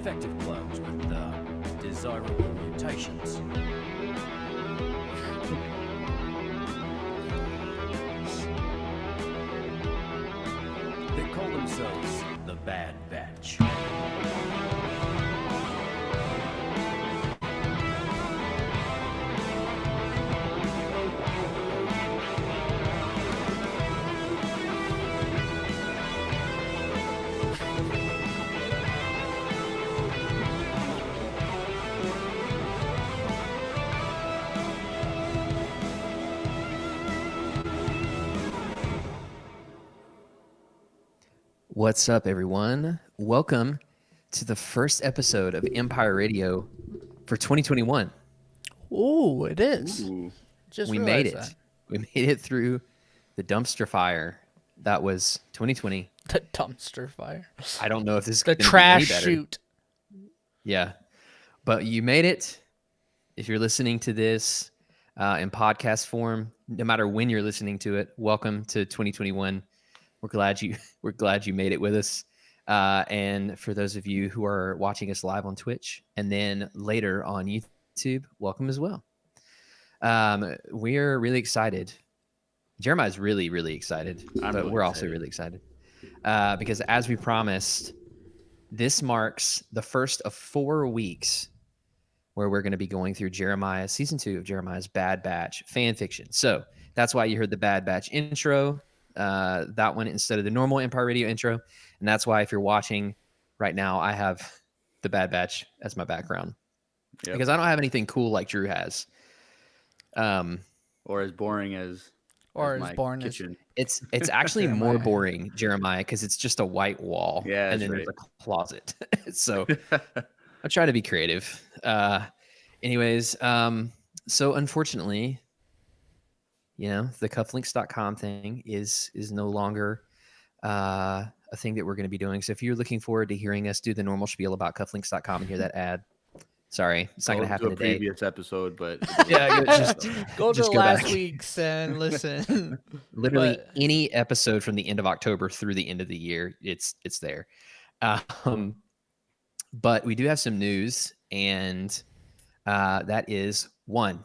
defective clones with desirable mutations. They call themselves the Bad Batch. What's up, everyone? Welcome to the first episode of Empire Radio for 2021. Ooh, it is. Ooh. Just We made realized it. We made it through the dumpster fire that was 2020. The dumpster fire. I don't know if this is The going to be trash any better. chute. Yeah, but you made it. If you're listening to this in podcast form, no matter when you're listening to it, welcome to 2021. We're glad you made it with us. And for those of you who are watching us live on Twitch and then later on YouTube, welcome as well. We're really excited. Jeremiah's really, really excited, but we're also really excited because as we promised, this marks the first of 4 weeks where we're going to be going through season 2 of Jeremiah's Bad Batch fan fiction. So that's why you heard the Bad Batch intro. That one instead of the normal Empire Radio intro. And that's why if you're watching right now, I have the Bad Batch as my background. Yep. Because I don't have anything cool like Drew has. Or as boring as my kitchen. It's actually more boring, Jeremiah, because it's just a white wall. Yeah, and then there's a closet. So I try to be creative. Anyways, so unfortunately, the cufflinks.com thing is no longer a thing that we're going to be doing. So if you're looking forward to hearing us do the normal spiel about cufflinks.com and hear that ad, sorry, it's not going to happen today. Previous episode, but yeah, go to last week's and listen. Literally any episode from the end of October through the end of the year, it's there. But we do have some news, and that is one,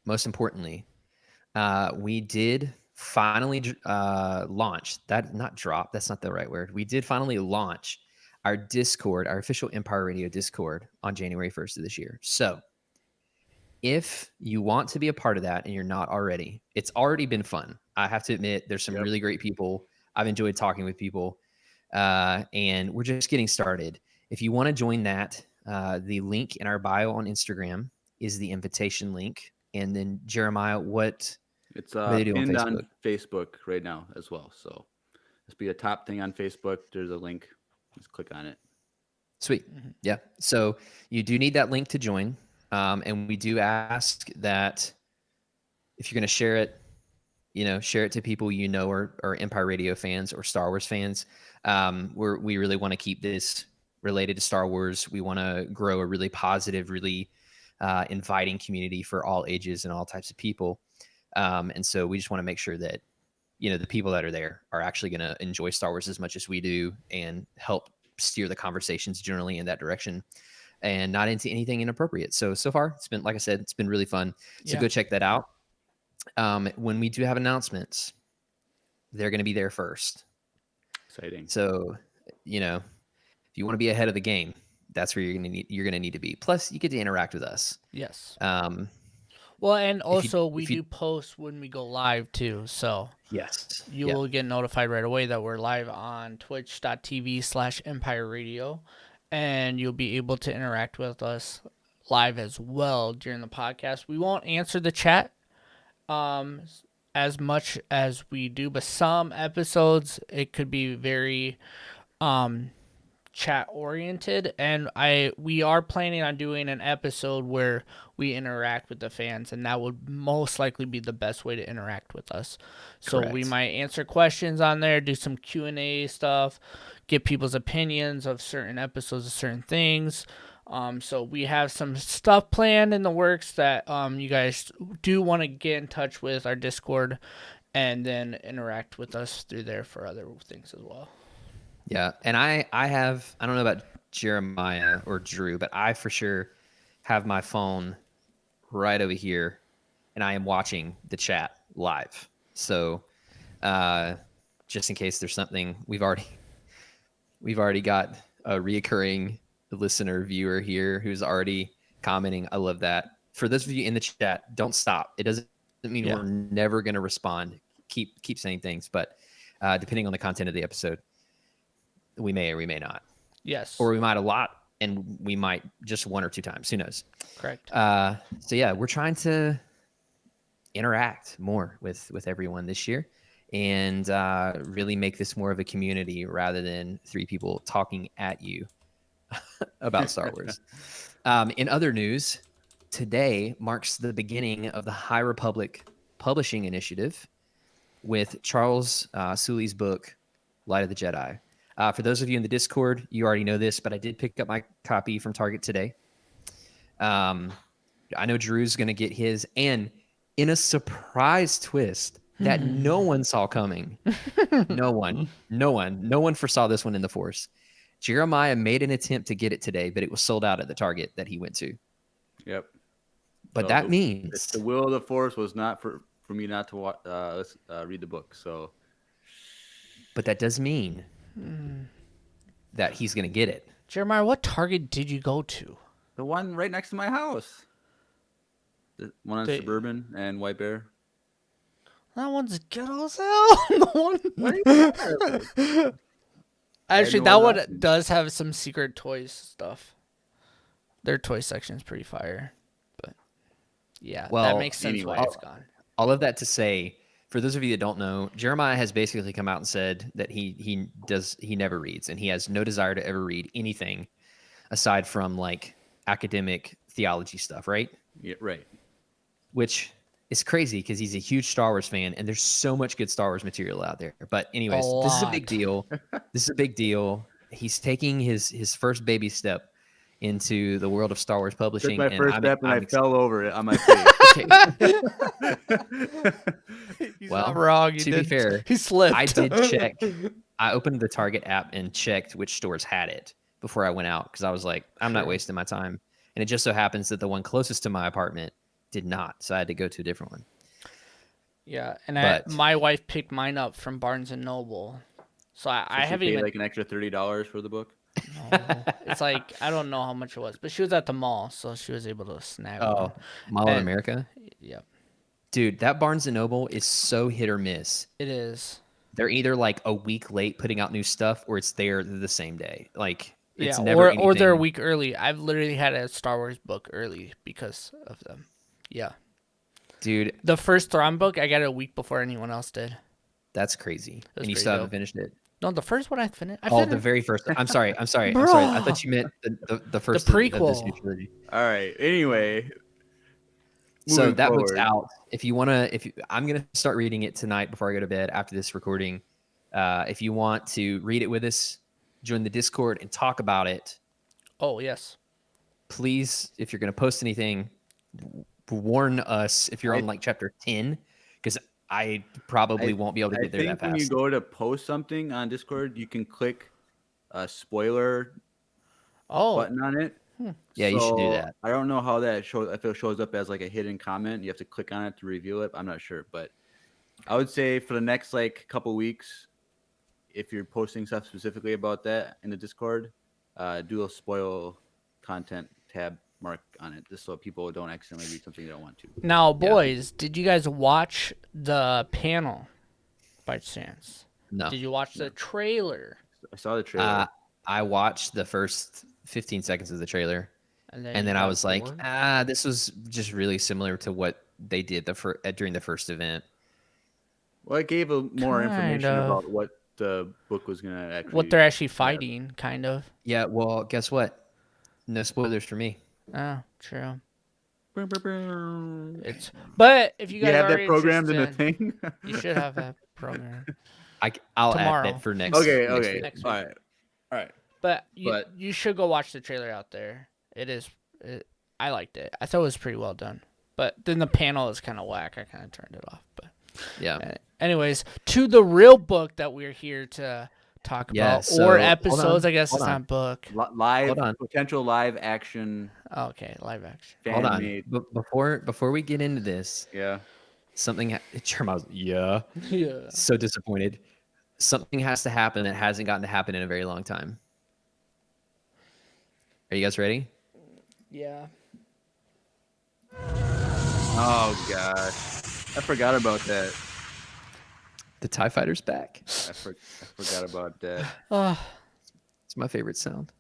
most importantly. We did finally launch that, not drop. That's not the right word. We did finally launch our Discord, our official Empire Radio Discord on January 1st of this year. So if you want to be a part of that and you're not already, it's already been fun. I have to admit, there's some really great people. I've enjoyed talking with people, and we're just getting started. If you want to join that, the link in our bio on Instagram is the invitation link. And then Jeremiah, it's pinned on Facebook right now as well. So this be a top thing on Facebook. There's a link. Just click on it. Sweet. Mm-hmm. Yeah. So you do need that link to join. And we do ask that if you're going to share it, share it to people or Empire Radio fans or Star Wars fans. We really want to keep this related to Star Wars. We want to grow a really positive, really inviting community for all ages and all types of people. And so we just want to make sure that, the people that are there are actually going to enjoy Star Wars as much as we do and help steer the conversations generally in that direction and not into anything inappropriate. So far it's been, like I said, it's been really fun. So go check that out. When we do have announcements, they're going to be there first. Exciting. So, if you want to be ahead of the game, that's where you're going to need to be. Plus, you get to interact with us. Yes. Well, and also we do post when we go live too. So yes, you will get notified right away that we're live on twitch.tv/Empire Radio, and you'll be able to interact with us live as well during the podcast. We won't answer the chat as much as we do, but some episodes it could be very chat oriented, and we are planning on doing an episode where we interact with the fans, and that would most likely be the best way to interact with us. So we might answer questions on there, do some Q&A stuff, get people's opinions of certain episodes of certain things. So we have some stuff planned in the works that you guys do want to get in touch with our Discord and then interact with us through there for other things as well. Yeah, and I don't know about Jeremiah or Drew, but I for sure have my phone right over here, and I am watching the chat live. So, just in case there's something, we've already got a reoccurring listener viewer here who's already commenting. I love that. For those of you in the chat, don't stop. It doesn't mean we're never going to respond. Keep saying things, but depending on the content of the episode, we may or we may not. Yes. Or we might a lot, and we might just one or two times. Who knows? Correct. So yeah, we're trying to interact more with everyone this year, and really make this more of a community rather than three people talking at you about Star Wars. In other news, today marks the beginning of the High Republic Publishing Initiative with Charles Sully's book, Light of the Jedi. For those of you in the Discord, you already know this, but I did pick up my copy from Target today. I know Drew's going to get his, and in a surprise twist that no one saw coming, no one foresaw this one in the Force. Jeremiah made an attempt to get it today, but it was sold out at the Target that he went to. Yep. But so that means the will of the Force was not for me not to read the book. So, but that does mean that he's going to get it. Jeremiah, what Target did you go to? The one right next to my house. The one on Suburban and White Bear. That one's ghetto as hell. Actually, that one does have some secret toys stuff. Their toy section is pretty fire. But yeah, that makes sense why it's gone. All of that to say, for those of you that don't know, Jeremiah has basically come out and said that he never reads, and he has no desire to ever read anything aside from like academic theology stuff, right? Yeah, right. Which is crazy because he's a huge Star Wars fan, and there's so much good Star Wars material out there. But anyways, this is a big deal. This is a big deal. He's taking his first baby step into the world of Star Wars publishing. Took my first step, and I fell over it on my face. He's not wrong. To be fair, he slipped. I did check. I opened the Target app and checked which stores had it before I went out because I was like, I'm not wasting my time. And it just so happens that the one closest to my apartment did not, so I had to go to a different one. Yeah, and my wife picked mine up from Barnes and Noble, so I haven't even like an extra $30 for the book. No, it's like I don't know how much it was, but she was at the mall, so she was able to snag one. Mall in America. Yep. Dude, that Barnes and Noble is so hit or miss. It is. They're either like a week late putting out new stuff, or it's there the same day. Like it's never or they're a week early. I've literally had a Star Wars book early because of them. Yeah. Dude. The first Thrawn book, I got it a week before anyone else did. That's crazy. And you still haven't finished it? No, the first one I finished. The very first. I'm sorry. I thought you meant the first. The prequel. Of this new trilogy. All right. Anyway. So that book's out. If you want to, I'm going to start reading it tonight before I go to bed after this recording. If you want to read it with us, join the Discord and talk about it. Oh, yes. Please, if you're going to post anything, warn us if you're on like chapter 10, because I probably won't be able to get there that fast. When you go to post something on Discord, you can click a spoiler button on it. Yeah, you should do that. I don't know how that shows. If it shows up as like a hidden comment, you have to click on it to reveal it. I'm not sure, but I would say for the next like couple weeks, if you're posting stuff specifically about that in the Discord, do a spoil content tab mark on it just so people don't accidentally read something they don't want to. Now, boys, did you guys watch the panel by chance? No. Did you watch the trailer? I saw the trailer. I watched the first 15 seconds of the trailer, and then I was like, this was just really similar to what they did during the first event. Well, it gave more information about what the book was gonna actually. What they're actually fighting, kind of. Yeah. Well, guess what? No spoilers for me. Oh, true. But if you guys have that programmed in the thing, you should have that program. I'll add it for next. Okay. Next All right. But you should go watch the trailer out there. I liked it. I thought it was pretty well done. But then the panel is kind of whack. I kind of turned it off. But yeah. Anyways, to the real book that we're here to talk Yeah, about, or so hold episodes. on, I guess hold it's on, not book. Live hold on, potential live action Okay, live action. hold fan on. made. Before we get into this, Yeah. something. Jeremiah's, yeah, Yeah. so disappointed. Something has to happen that hasn't gotten to happen in a very long time. Are you guys ready? Yeah. Oh gosh, I forgot about that. The TIE Fighter's back. I forgot about that. Oh, It's my favorite sound.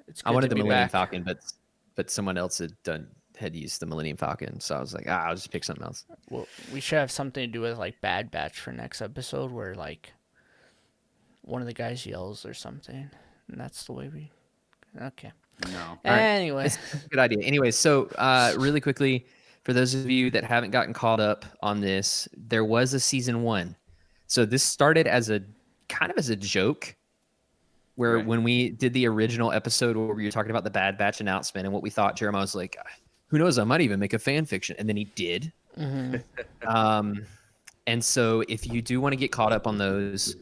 it's I good wanted to the be Millennium back. Falcon, but someone else had used the Millennium Falcon, so I was like, I'll just pick something else. Well, we should have something to do with like Bad Batch for next episode, where like one of the guys yells or something, and that's the way we. Okay. No. All right. Anyway, It's a good idea. Anyway, so really quickly, for those of you that haven't gotten caught up on this, there was a season 1. So this started as a kind of as a joke, where Right. when we did the original episode where we were talking about the Bad Batch announcement and what we thought, Jeremiah was like, who knows, I might even make a fan fiction. And then he did. And so if you do want to get caught up on those,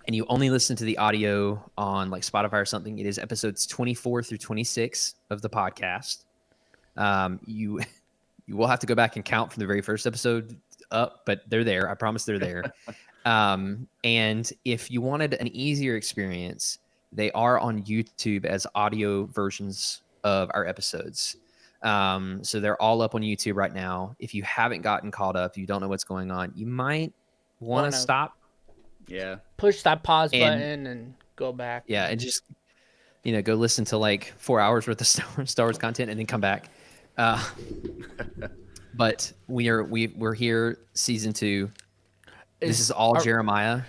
and you only listen to the audio on like Spotify or something, it is episodes 24 through 26 of the podcast. You you will have to go back and count from the very first episode up, but they're there. I promise they're there. And if you wanted an easier experience, they are on YouTube as audio versions of our episodes. So they're all up on YouTube right now. If you haven't gotten caught up, you don't know what's going on, you might want to Wanna- stop Yeah. push that pause and button and go back. yeah, and just go listen to like 4 hours worth of Star Wars content and then come back. But we're here, season 2. This is all Jeremiah.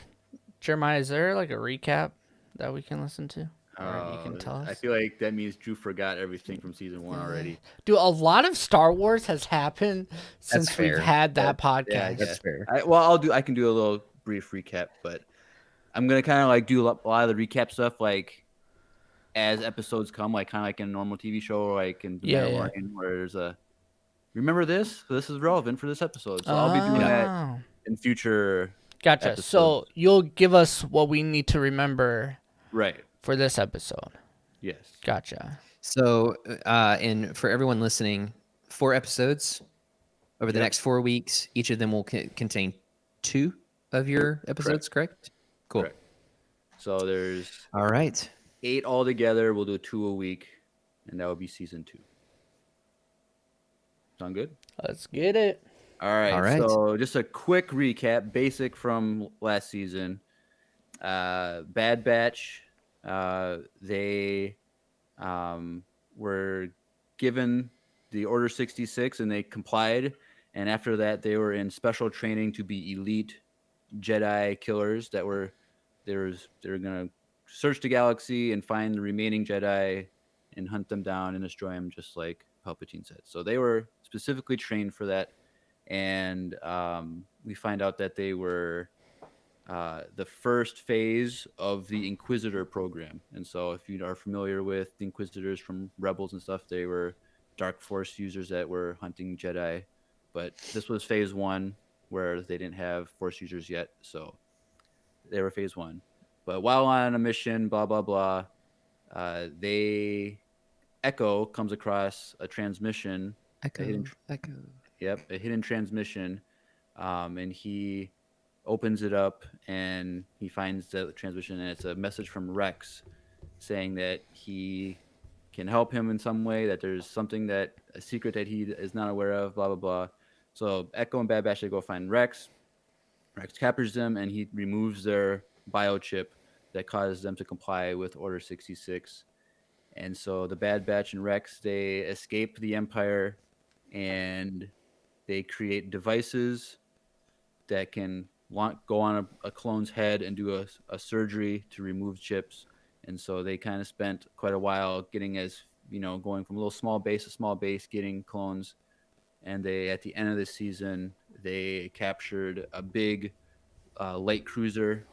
Jeremiah, is there like a recap that we can listen to? Or you can tell us? I feel like that means Drew forgot everything from season 1 already. Dude, a lot of Star Wars has happened since we've fair. had that Yeah, podcast. That's fair. I can do a little brief recap, but I'm gonna kind of like do a lot of the recap stuff like as episodes come, like kind of like in a normal TV show, or like in the Yeah, Mandalorian, where there's a remember this. So this is relevant for this episode, so I'll be doing that Oh. in future. Gotcha. episodes. So you'll give us what we need to remember Right. for this episode. Yes. Gotcha. So, and for everyone listening, 4 episodes over the Yep. next 4 weeks. Each of them will contain 2 of your episodes, correct? Cool. Correct. So there's All right. 8 altogether. We'll do 2 a week, and that will be season 2. Sound good? Let's get it. All right. All right. So just a quick recap, basic from last season. Bad Batch. They were given the Order 66 and they complied. And after that, they were in special training to be elite Jedi killers that were they were gonna search the galaxy and find the remaining Jedi and hunt them down and destroy them, just like Palpatine said. So they were specifically trained for that. And we find out that they were the first phase of the Inquisitor program. And so if you are familiar with the Inquisitors from Rebels and stuff, they were Dark Force users that were hunting Jedi. But this was phase 1 where they didn't have Force users yet. So they were phase 1. But while on a mission, blah, blah, blah, Echo comes across a transmission. Echo. Yep, a hidden transmission, and he opens it up and he finds the transmission, and it's a message from Rex saying that he can help him in some way, that there's something a secret that he is not aware of, blah, blah, blah. So Echo and Bad Batch, they go find Rex. Rex captures them, and he removes their biochip that causes them to comply with Order 66. And so the Bad Batch and Rex, they escape the Empire, and they create devices that can go on a clone's head and do a surgery to remove chips. And so they kind of spent quite a while getting going from a little small base to small base, getting clones. And they, at the end of the season, they captured a big light cruiser,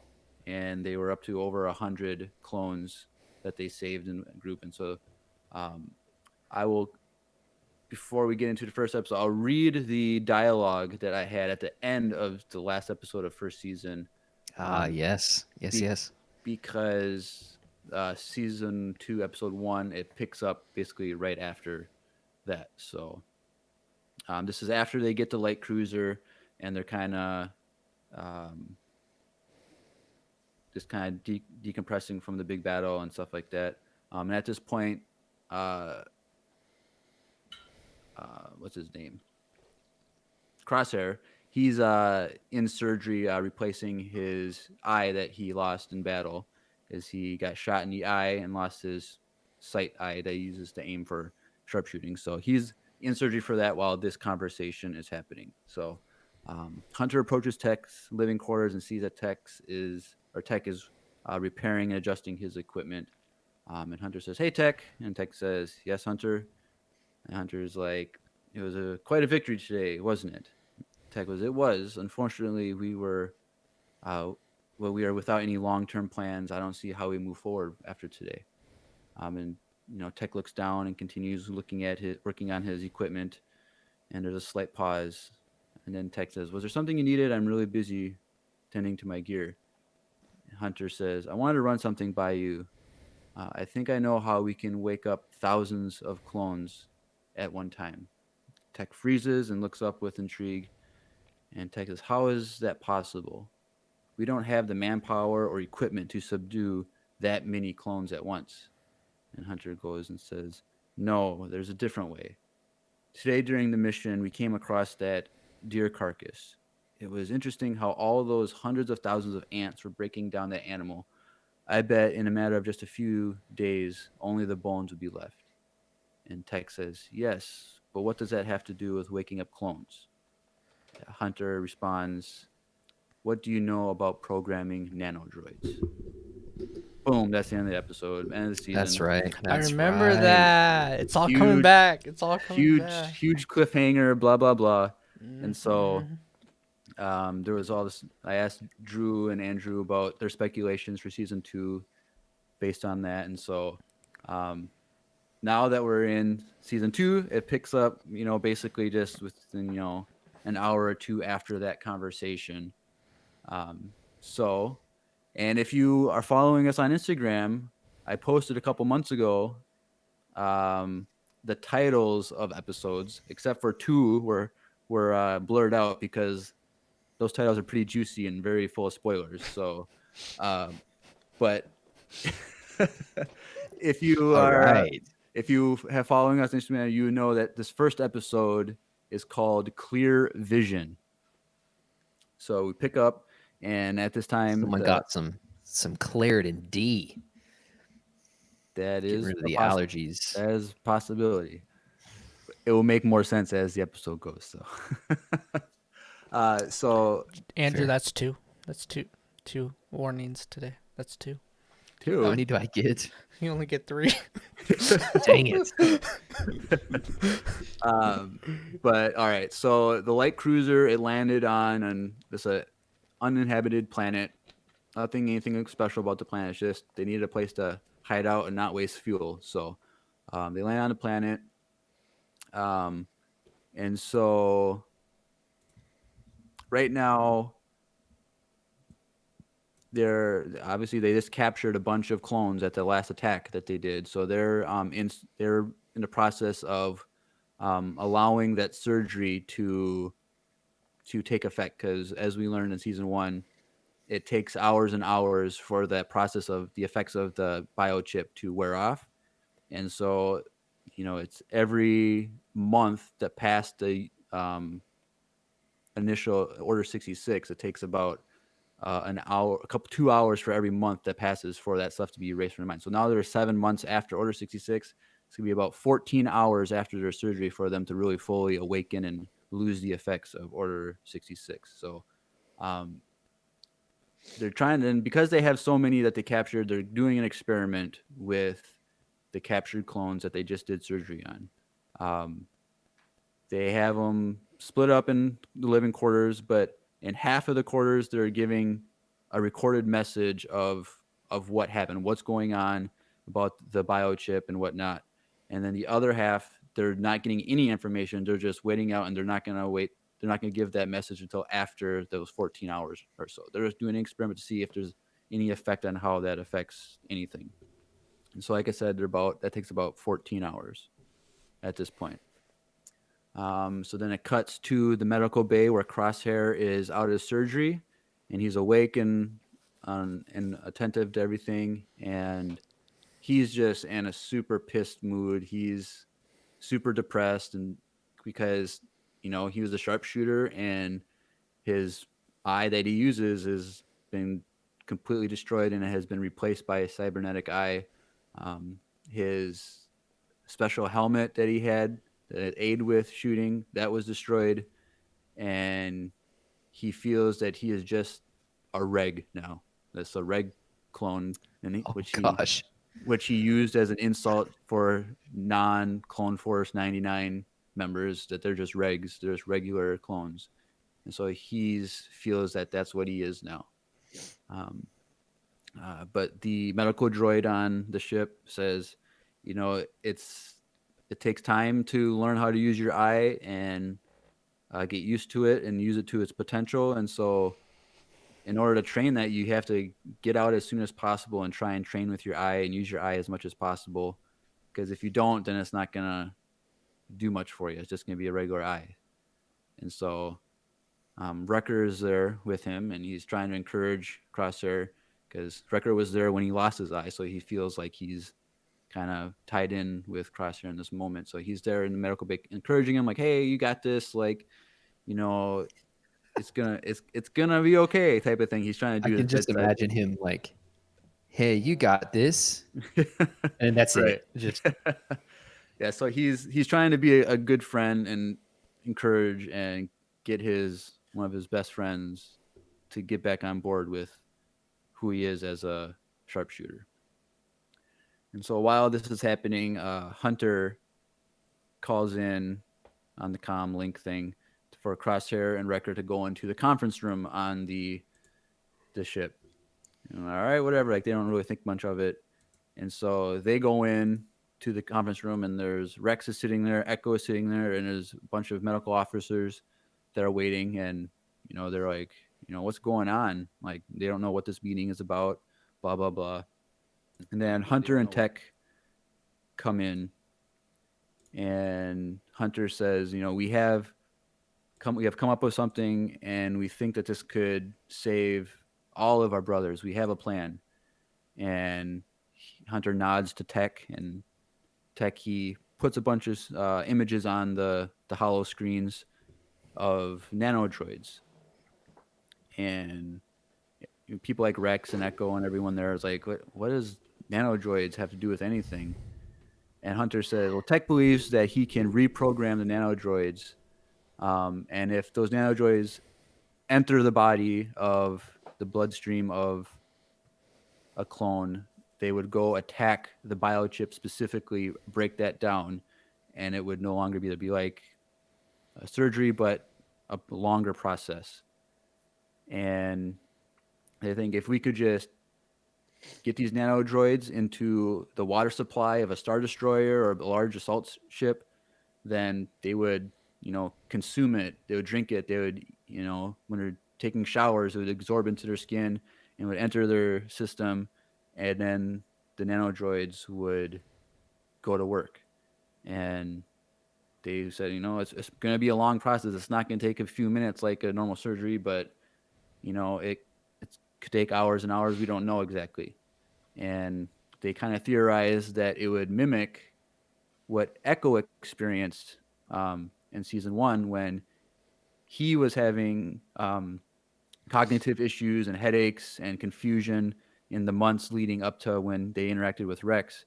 and they were up to over 100 clones that they saved in a group. And so I will, before we get into the first episode, I'll read the dialogue that I had at the end of the last episode of first season. Yes. Be- Yes. because season 2, episode 1, it picks up basically right after that. So this is after they get the light cruiser, and they're kind of um, just kind of decompressing from the big battle and stuff like that. And at this point, uh, what's his name? Crosshair. He's in surgery, replacing his eye that he lost in battle, as he got shot in the eye and lost his sight eye that he uses to aim for sharpshooting. So he's in surgery for that while this conversation is happening. So Hunter approaches Tech's living quarters and sees that Tech is repairing and adjusting his equipment. And Hunter says, "Hey, Tech," and Tech says, "Yes, Hunter." And Hunter's like, "It was quite a victory today, wasn't it?" Tech was, "It was. Unfortunately, we were we are without any long-term plans. I don't see how we move forward after today." And Tech looks down and continues working on his equipment, and there's a slight pause, and then Tech says, "Was there something you needed? I'm really busy tending to my gear." And Hunter says, "I wanted to run something by you. I think I know how we can wake up thousands of clones at one time." Tech freezes and looks up with intrigue. And Tech says, "How is that possible? We don't have the manpower or equipment to subdue that many clones at once." And Hunter goes and says, "No, there's a different way. Today during the mission, we came across that deer carcass. It was interesting how all those hundreds of thousands of ants were breaking down that animal. I bet in a matter of just a few days, only the bones would be left." And Tech says, "Yes, but what does that have to do with waking up clones?" Hunter responds, "What do you know about programming nanodroids?" Boom, that's the end of the episode, end of the season. That's right. I That's remember right. that. It's all coming Huge- back. It's all coming back. Huge cliffhanger, blah, blah, blah. And so Mhm. there was all this. I asked Drew and Andrew about their speculations for season 2 based on that. And so now that we're in season 2, it picks up, basically just within, an hour or two after that conversation. So, and if you are following us on Instagram, I posted a couple months ago the titles of episodes, except for 2 were blurred out because those titles are pretty juicy and very full of spoilers. So, but if you All are right. if you have following us on Instagram, you know that this first episode is called Clear Vision. So we pick up, and at this time, Someone got some Claritin D. that Get is rid of a the allergies. that is a possibility. It will make more sense as the episode goes. So, Andrew, Fair. that's 2. That's 2 warnings today. That's 2. How 2. many do I get? You only get 3. Dang it. But all right. So the light cruiser, it landed on this uninhabited planet. Anything special about the planet. It's just they needed a place to hide out and not waste fuel. So they land on the planet. And so right now, they just captured a bunch of clones at the last attack that they did. So they're in the process of allowing that surgery to take effect, because as we learned in season 1, it takes hours and hours for that process of the effects of the biochip to wear off. And so it's every month that passed the initial order 66, it takes about an hour, 2 hours for every month that passes for that stuff to be erased from their mind. So now there's 7 months after order 66. It's gonna be about 14 hours after their surgery for them to really fully awaken and lose the effects of order 66. So they're trying to, and because they have so many that they captured, they're doing an experiment with the captured clones that they just did surgery on. They have them split up in the living quarters, but in half of the quarters, they're giving a recorded message of what happened, what's going on about the biochip and whatnot. And then the other half, they're not getting any information. They're just waiting out, and they're not going to wait they're not going to give that message until after those 14 hours or so. They're just doing an experiment to see if there's any effect on how that affects anything. And so, like I said, that takes about 14 hours at this point. So then it cuts to the medical bay where Crosshair is out of surgery, and he's awake and attentive to everything, and he's just in a super pissed mood. He's super depressed, and because he was a sharpshooter, and his eye that he uses has been completely destroyed, and it has been replaced by a cybernetic eye. His special helmet that he had that aid with shooting, that was destroyed, and he feels that he is just a reg now. That's a reg clone, which he used as an insult for non-Clone Force 99 members, that they're just regs, they're just regular clones, and so he feels that that's what he is now. But the medical droid on the ship says, it takes time to learn how to use your eye and get used to it and use it to its potential. And so in order to train that, you have to get out as soon as possible and try and train with your eye and use your eye as much as possible. Because if you don't, then it's not going to do much for you. It's just going to be a regular eye. And so Wrecker is there with him, and he's trying to encourage Crosshair, because Wrecker was there when he lost his eye. So he feels like he's kind of tied in with Crosshair in this moment. So he's there in the medical bay encouraging him, like, hey, you got this, like, it's gonna be okay, type of thing. He's trying to do. I can just imagine him like, hey, you got this, and that's right. it. Just yeah. So he's trying to be a good friend and encourage and get one of his best friends to get back on board with who he is as a sharpshooter. And so while this is happening, Hunter calls in on the comm link thing for Crosshair and Wrecker to go into the conference room on the ship. All right, whatever. Like, they don't really think much of it. And so they go in to the conference room, and there's Rex is sitting there, Echo is sitting there, and there's a bunch of medical officers that are waiting. And, they're like, what's going on? Like, they don't know what this meeting is about, blah, blah, blah. And then Hunter and Tech come in, and Hunter says, we have come up with something, and we think that this could save all of our brothers. We have a plan. And Hunter nods to Tech, and Tech, he puts a bunch of images on the hollow screens of nanodroids. And people like Rex and Echo and everyone there is like, what does nanodroids have to do with anything? And Hunter said, well, Tech believes that he can reprogram the nanodroids. And if those nanodroids enter the body of the bloodstream of a clone, they would go attack the biochip specifically, break that down, and it would no longer be like a surgery, but a longer process. And I think if we could just get these nanodroids into the water supply of a Star Destroyer or a large assault ship, then they would, consume it. They would drink it. They would, when they're taking showers, it would absorb into their skin and would enter their system. And then the nanodroids would go to work. And they said, it's going to be a long process. It's not going to take a few minutes like a normal surgery, but, it could take hours and hours. We don't know exactly. And they kind of theorized that it would mimic what Echo experienced in season 1, when he was having cognitive issues and headaches and confusion in the months leading up to when they interacted with Rex.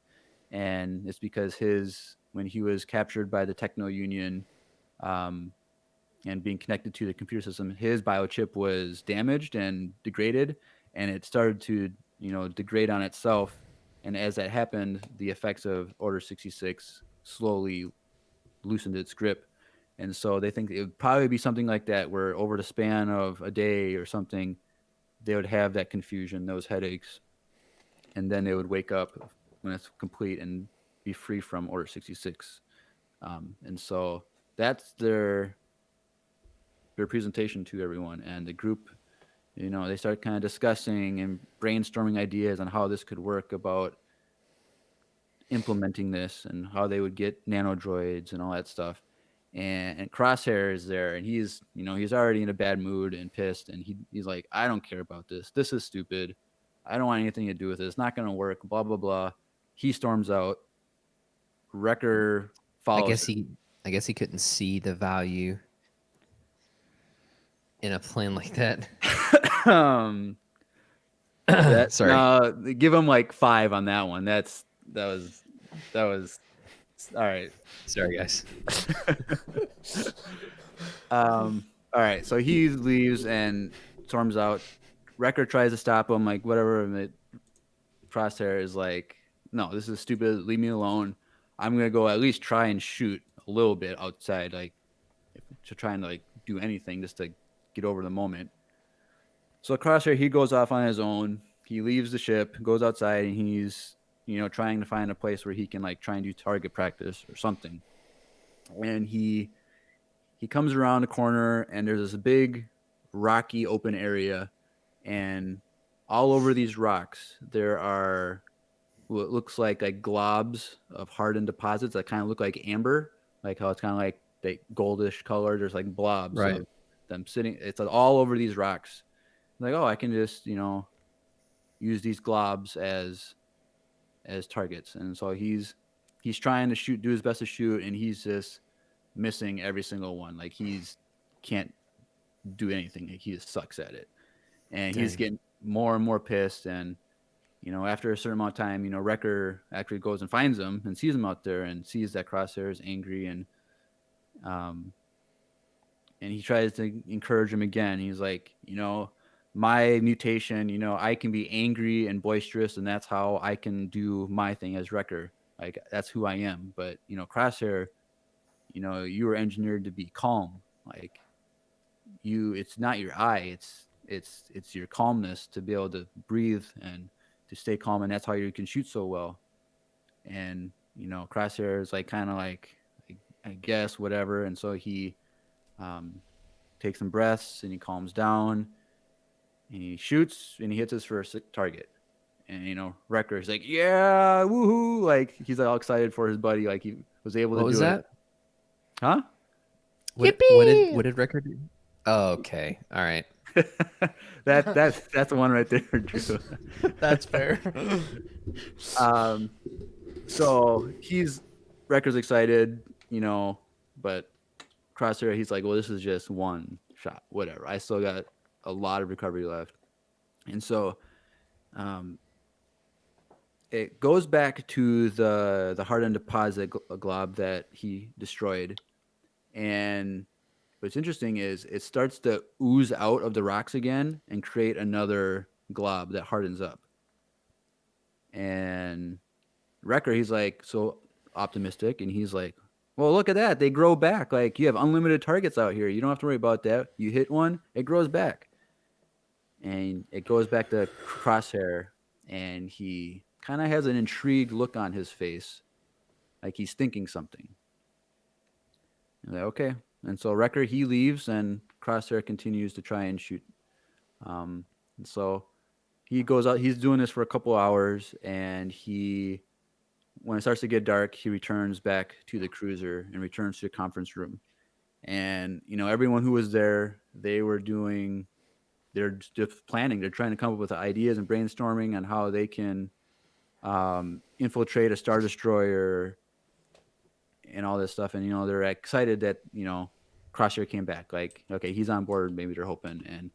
And it's because when he was captured by the Techno Union and being connected to the computer system, his biochip was damaged and degraded, and it started to, degrade on itself. And as that happened, the effects of Order 66 slowly loosened its grip. And so they think it would probably be something like that, where over the span of a day or something, they would have that confusion, those headaches, and then they would wake up when it's complete and be free from Order 66. And so that's their their presentation to everyone, and the group, they start kind of discussing and brainstorming ideas on how this could work about implementing this and how they would get nano droids and all that stuff. And Crosshair is there, and he's already in a bad mood and pissed, and he's like, I don't care about this. This is stupid. I don't want anything to do with it. It's not going to work. Blah blah blah. He storms out. Wrecker follows. I guess he couldn't see the value in a plan like that. Sorry. Give him like 5 on that one. That was all right. Sorry, guys. All right. So he leaves and storms out. Wrecker tries to stop him, like whatever. And Crosshair is like, no, this is stupid. Leave me alone. I'm gonna go at least try and shoot a little bit outside, like to try and like do anything just to get over the moment. So Crosshair, he goes off on his own. He leaves the ship, goes outside, and he's trying to find a place where he can like try and do target practice or something. And he comes around the corner, and there's this big rocky open area, and all over these rocks there are what looks like globs of hardened deposits that kind of look like amber, like how it's kind of like the goldish color. There's like blobs of them sitting. It's all over these rocks. Like, oh, I can just use these globs as targets. And so he's trying to do his best to shoot, and he's just missing every single one. Like he's can't do anything. Like, he just sucks at it, and he's getting more and more pissed. And after a certain amount of time, Wrecker actually goes and finds him and sees him out there and sees that Crosshair is angry, and he tries to encourage him again. He's like, my mutation, I can be angry and boisterous, and that's how I can do my thing as Wrecker. Like, that's who I am. But, Crosshair, you were engineered to be calm. Like, it's not your eye, it's your calmness to be able to breathe and to stay calm, and that's how you can shoot so well. And Crosshair is like kind of like, I guess, whatever. And so he takes some breaths, and he calms down, and he shoots, and he hits his first target. And Wrecker is like, yeah, woohoo! Like, he's all excited for his buddy, like he was able to do it. What was that? Huh? What did Wrecker do? Oh, okay. All right. that's the one right there, Drew. That's fair. So Wrecker's excited, but Crosshair, he's like, well, this is just one shot, whatever. I still got a lot of recovery left. And so it goes back to the hardened deposit glob that he destroyed. And what's interesting is it starts to ooze out of the rocks again and create another glob that hardens up. And Wrecker, he's like so optimistic, and he's like, well, look at that. They grow back. Like, you have unlimited targets out here. You don't have to worry about that. You hit one, it grows back. And it goes back to Crosshair, and he kind of has an intrigued look on his face, like he's thinking something. And like, okay. And so Wrecker, he leaves, and Crosshair continues to try and shoot. And so he goes out. He's doing this for a couple hours, and when it starts to get dark, he returns back to the cruiser and returns to the conference room. And everyone who was there, they're just planning. They're trying to come up with ideas and brainstorming on how they can infiltrate a Star Destroyer and all this stuff. And they're excited that Crosshair came back. Like, okay, he's on board. Maybe they're hoping. And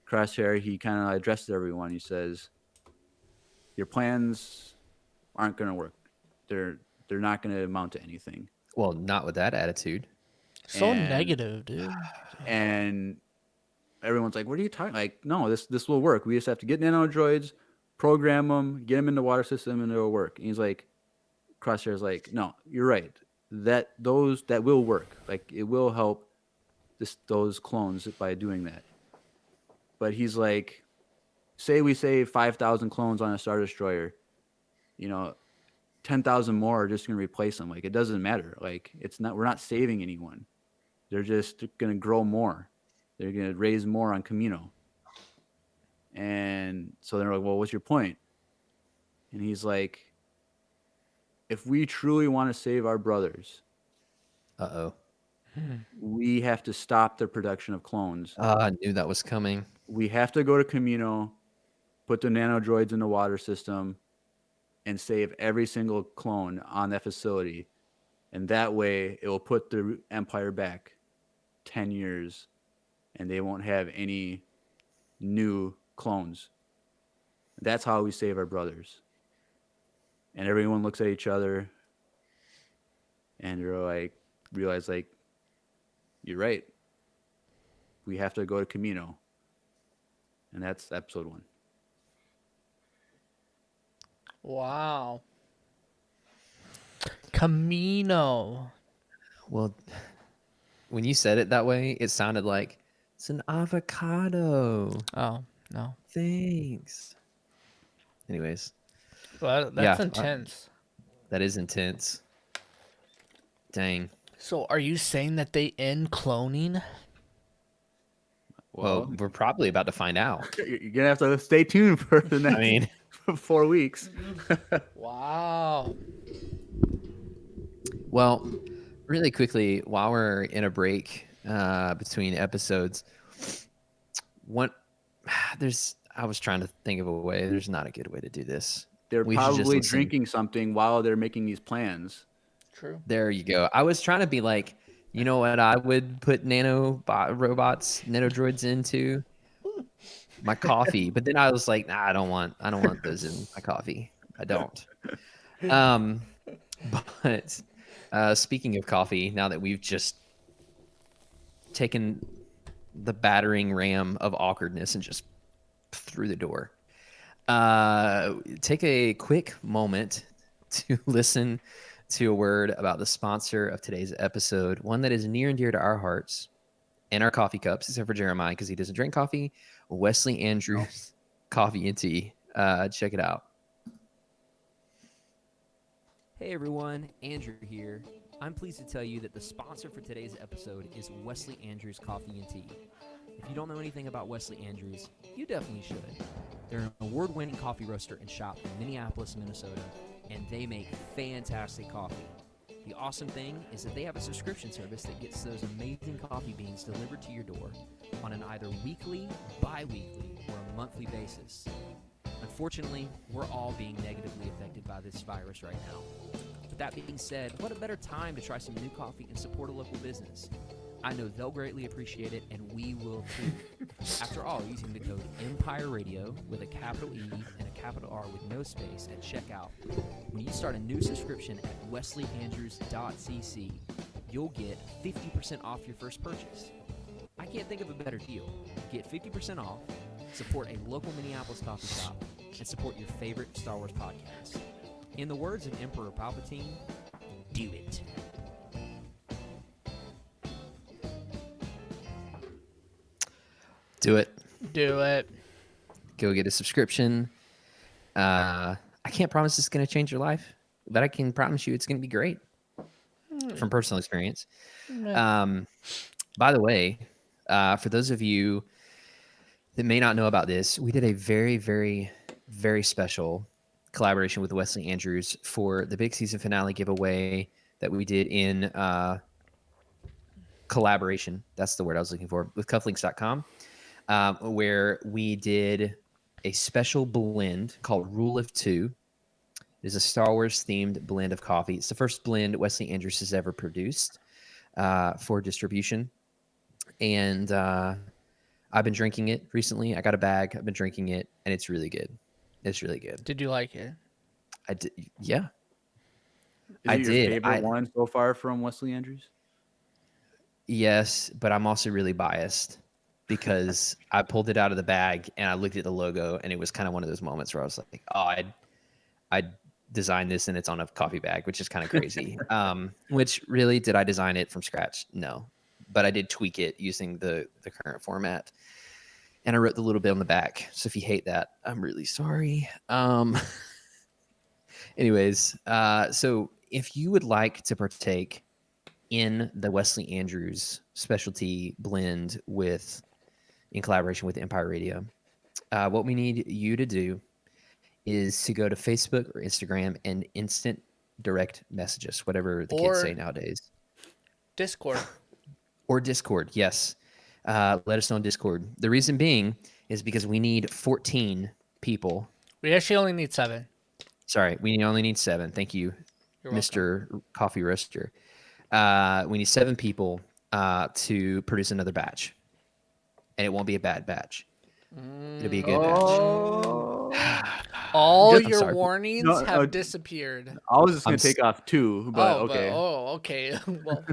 Crosshair, he kind of addresses everyone. He says, your plans aren't going to work. They're not going to amount to anything. Well, not with that attitude. So negative, dude. And everyone's like, what are you talking? Like, no, this will work. We just have to get nano droids, program them, get them in the water system, and it'll work. And he's like, Crosshair's like, no, you're right. That will work. Like, it will help those clones by doing that. But he's like, say we save 5,000 clones on a Star Destroyer, 10,000 more are just going to replace them. Like, it doesn't matter. Like, we're not saving anyone. They're just going to grow more. They're going to raise more on Camino. And so they're like, well, what's your point? And he's like, if we truly want to save our brothers, Uh-oh. we have to stop the production of clones. I knew that was coming. We have to go to Camino, put the nanodroids in the water system, and save every single clone on that facility. And that way it will put the Empire back 10 years and they won't have any new clones. That's how we save our brothers. And everyone looks at each other and they're like, realize, like, you're right. We have to go to Camino. And that's episode 1. Wow. Camino. Well, when you said it that way, it sounded like it's an avocado. Oh, no. Thanks. Anyways, Well, that's Yeah, intense. that is intense. Dang. So are you saying that they end cloning? Well, we're probably about to find out. You're going to have to stay tuned for the next I mean, 4 weeks. Wow. well, really quickly, while we're in a break between episodes, I was trying to think of a way. There's not a good way to do this. They're We should just probably listen. drinking something while they're making these plans. True. There you go. I was trying to be like, you know what I would put nanodroids into? My coffee. But then I was like, nah, I don't want those in my coffee. I don't. But speaking of coffee, now that we've just taken the battering ram of awkwardness and just through the door, take a quick moment to listen to a word about the sponsor of today's episode, one that is near and dear to our hearts and our coffee cups, except for Jeremiah because he doesn't drink coffee. Wesley Andrews Coffee and Tea. Check it out. Hey everyone, Andrew here. I'm pleased to tell you that the sponsor for today's episode is Wesley Andrews Coffee and Tea. If you don't know anything about Wesley Andrews, you definitely should. They're an award-winning coffee roaster and shop in Minneapolis, Minnesota, and they make fantastic coffee. The awesome thing is that they have a subscription service that gets those amazing coffee beans delivered to your door on an either weekly, bi-weekly, or a monthly basis. Unfortunately, we're all being negatively affected by this virus right now. With that being said, what a better time to try some new coffee and support a local business. I know they'll greatly appreciate it, and we will too. After all, using the code Empire Radio with a capital E and a capital R with no space at checkout, when you start a new subscription at wesleyandrews.cc, you'll get 50% off your first purchase. I can't think of a better deal. Get 50% off, support a local Minneapolis coffee shop, and support your favorite Star Wars podcast. In the words of Emperor Palpatine, do it. Do it. Do it. Go get a subscription. I can't promise it's going to change your life, but I can promise you it's going to be great from personal experience. By the way, for those of you that may not know about this, we did a very, very, very special collaboration with Wesley Andrews for the big season finale giveaway that we did in collaboration. That's the word I was looking for, with cufflinks.com. Where we did a special blend called Rule of Two. It is a Star Wars themed blend of coffee. It's the first blend Wesley Andrews has ever produced for distribution. And I've been drinking it recently. I got a bag. I've been drinking it, and it's really good. It's really good. Did you like it? I did. Yeah. Is it your favorite one so far from Wesley Andrews? Yes, but I'm also really biased because I pulled it out of the bag and I looked at the logo, and it was kind of one of those moments where I was like, oh, I designed this and it's on a coffee bag, which is kind of crazy. Which really, did I design it from scratch? No, but I did tweak it using the current format, and I wrote the little bit on the back. So if you hate that, I'm really sorry. Anyways, so if you would like to partake in the Wesley Andrews specialty blend with in collaboration with Empire Radio. What we need you to do is to go to Facebook or Instagram and instant direct message us, whatever the kids say Or nowadays. Discord. Or Discord, yes. Let us know on Discord. The reason being is because we need 14 people. We actually only need 7. Sorry, we only need 7. Thank you, You're welcome. Mr. Coffee Roaster. We need 7 people to produce another batch. And it won't be a bad batch. It'll be a good batch. All I'm your sorry. warnings have disappeared. I was just gonna I'm take off 2, but Oh, okay. okay. Well,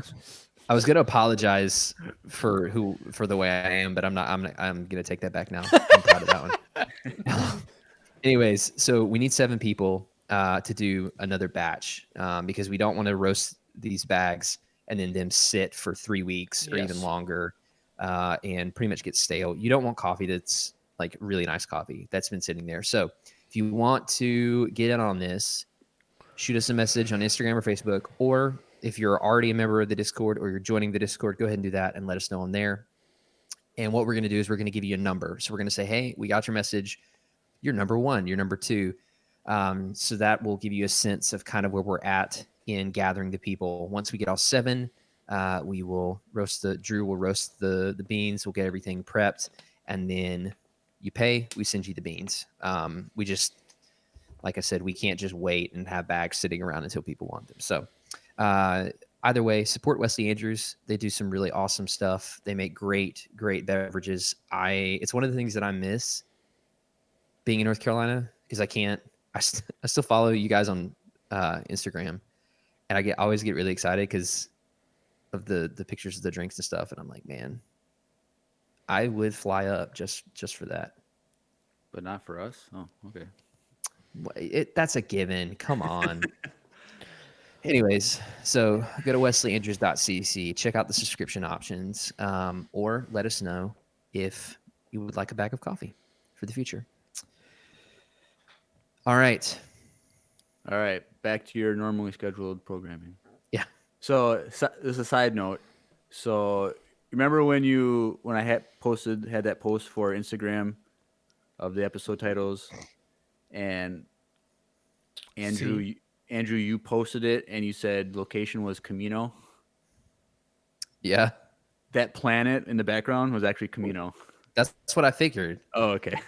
I was gonna apologize for the way I am, but I'm not. I'm gonna take that back now. I'm proud of that one. Anyways, so we need 7 people to do another batch because we don't want to roast these bags and then them sit for 3 weeks or even Yes. longer and pretty much get stale. You don't want coffee that's like really nice coffee that's been sitting there. So if you want to get in on this, shoot us a message on Instagram or Facebook, or if you're already a member of the Discord or you're joining the Discord, go ahead and do that and let us know on there. And what we're going to do is we're going to give you a number. So we're going to say, hey, we got your message. You're number 1, you're number 2. So that will give you a sense of kind of where we're at in gathering the people. Once we get all 7, we will Drew will roast the beans. We'll get everything prepped. And then you pay, we send you the beans. We just, like I said, we can't just wait and have bags sitting around until people want them. So either way, support Wesley Andrews. They do some really awesome stuff. They make great beverages. It's one of the things that I miss being in North Carolina because I still follow you guys on Instagram, and I always get really excited because of the pictures of the drinks and stuff. And I'm like, man, I would fly up just for that. But not for us. Oh, okay. That's a given. Come on. Anyways, so go to wesleyandrews.cc, check out the subscription options, or let us know if you would like a bag of coffee for the future. All right. Back to your normally scheduled programming. Yeah. So this is a side note. So remember when I had that post for Instagram of the episode titles, and Andrew, you posted it and you said location was Camino. Yeah. That planet in the background was actually Camino. That's what I figured. Oh, okay.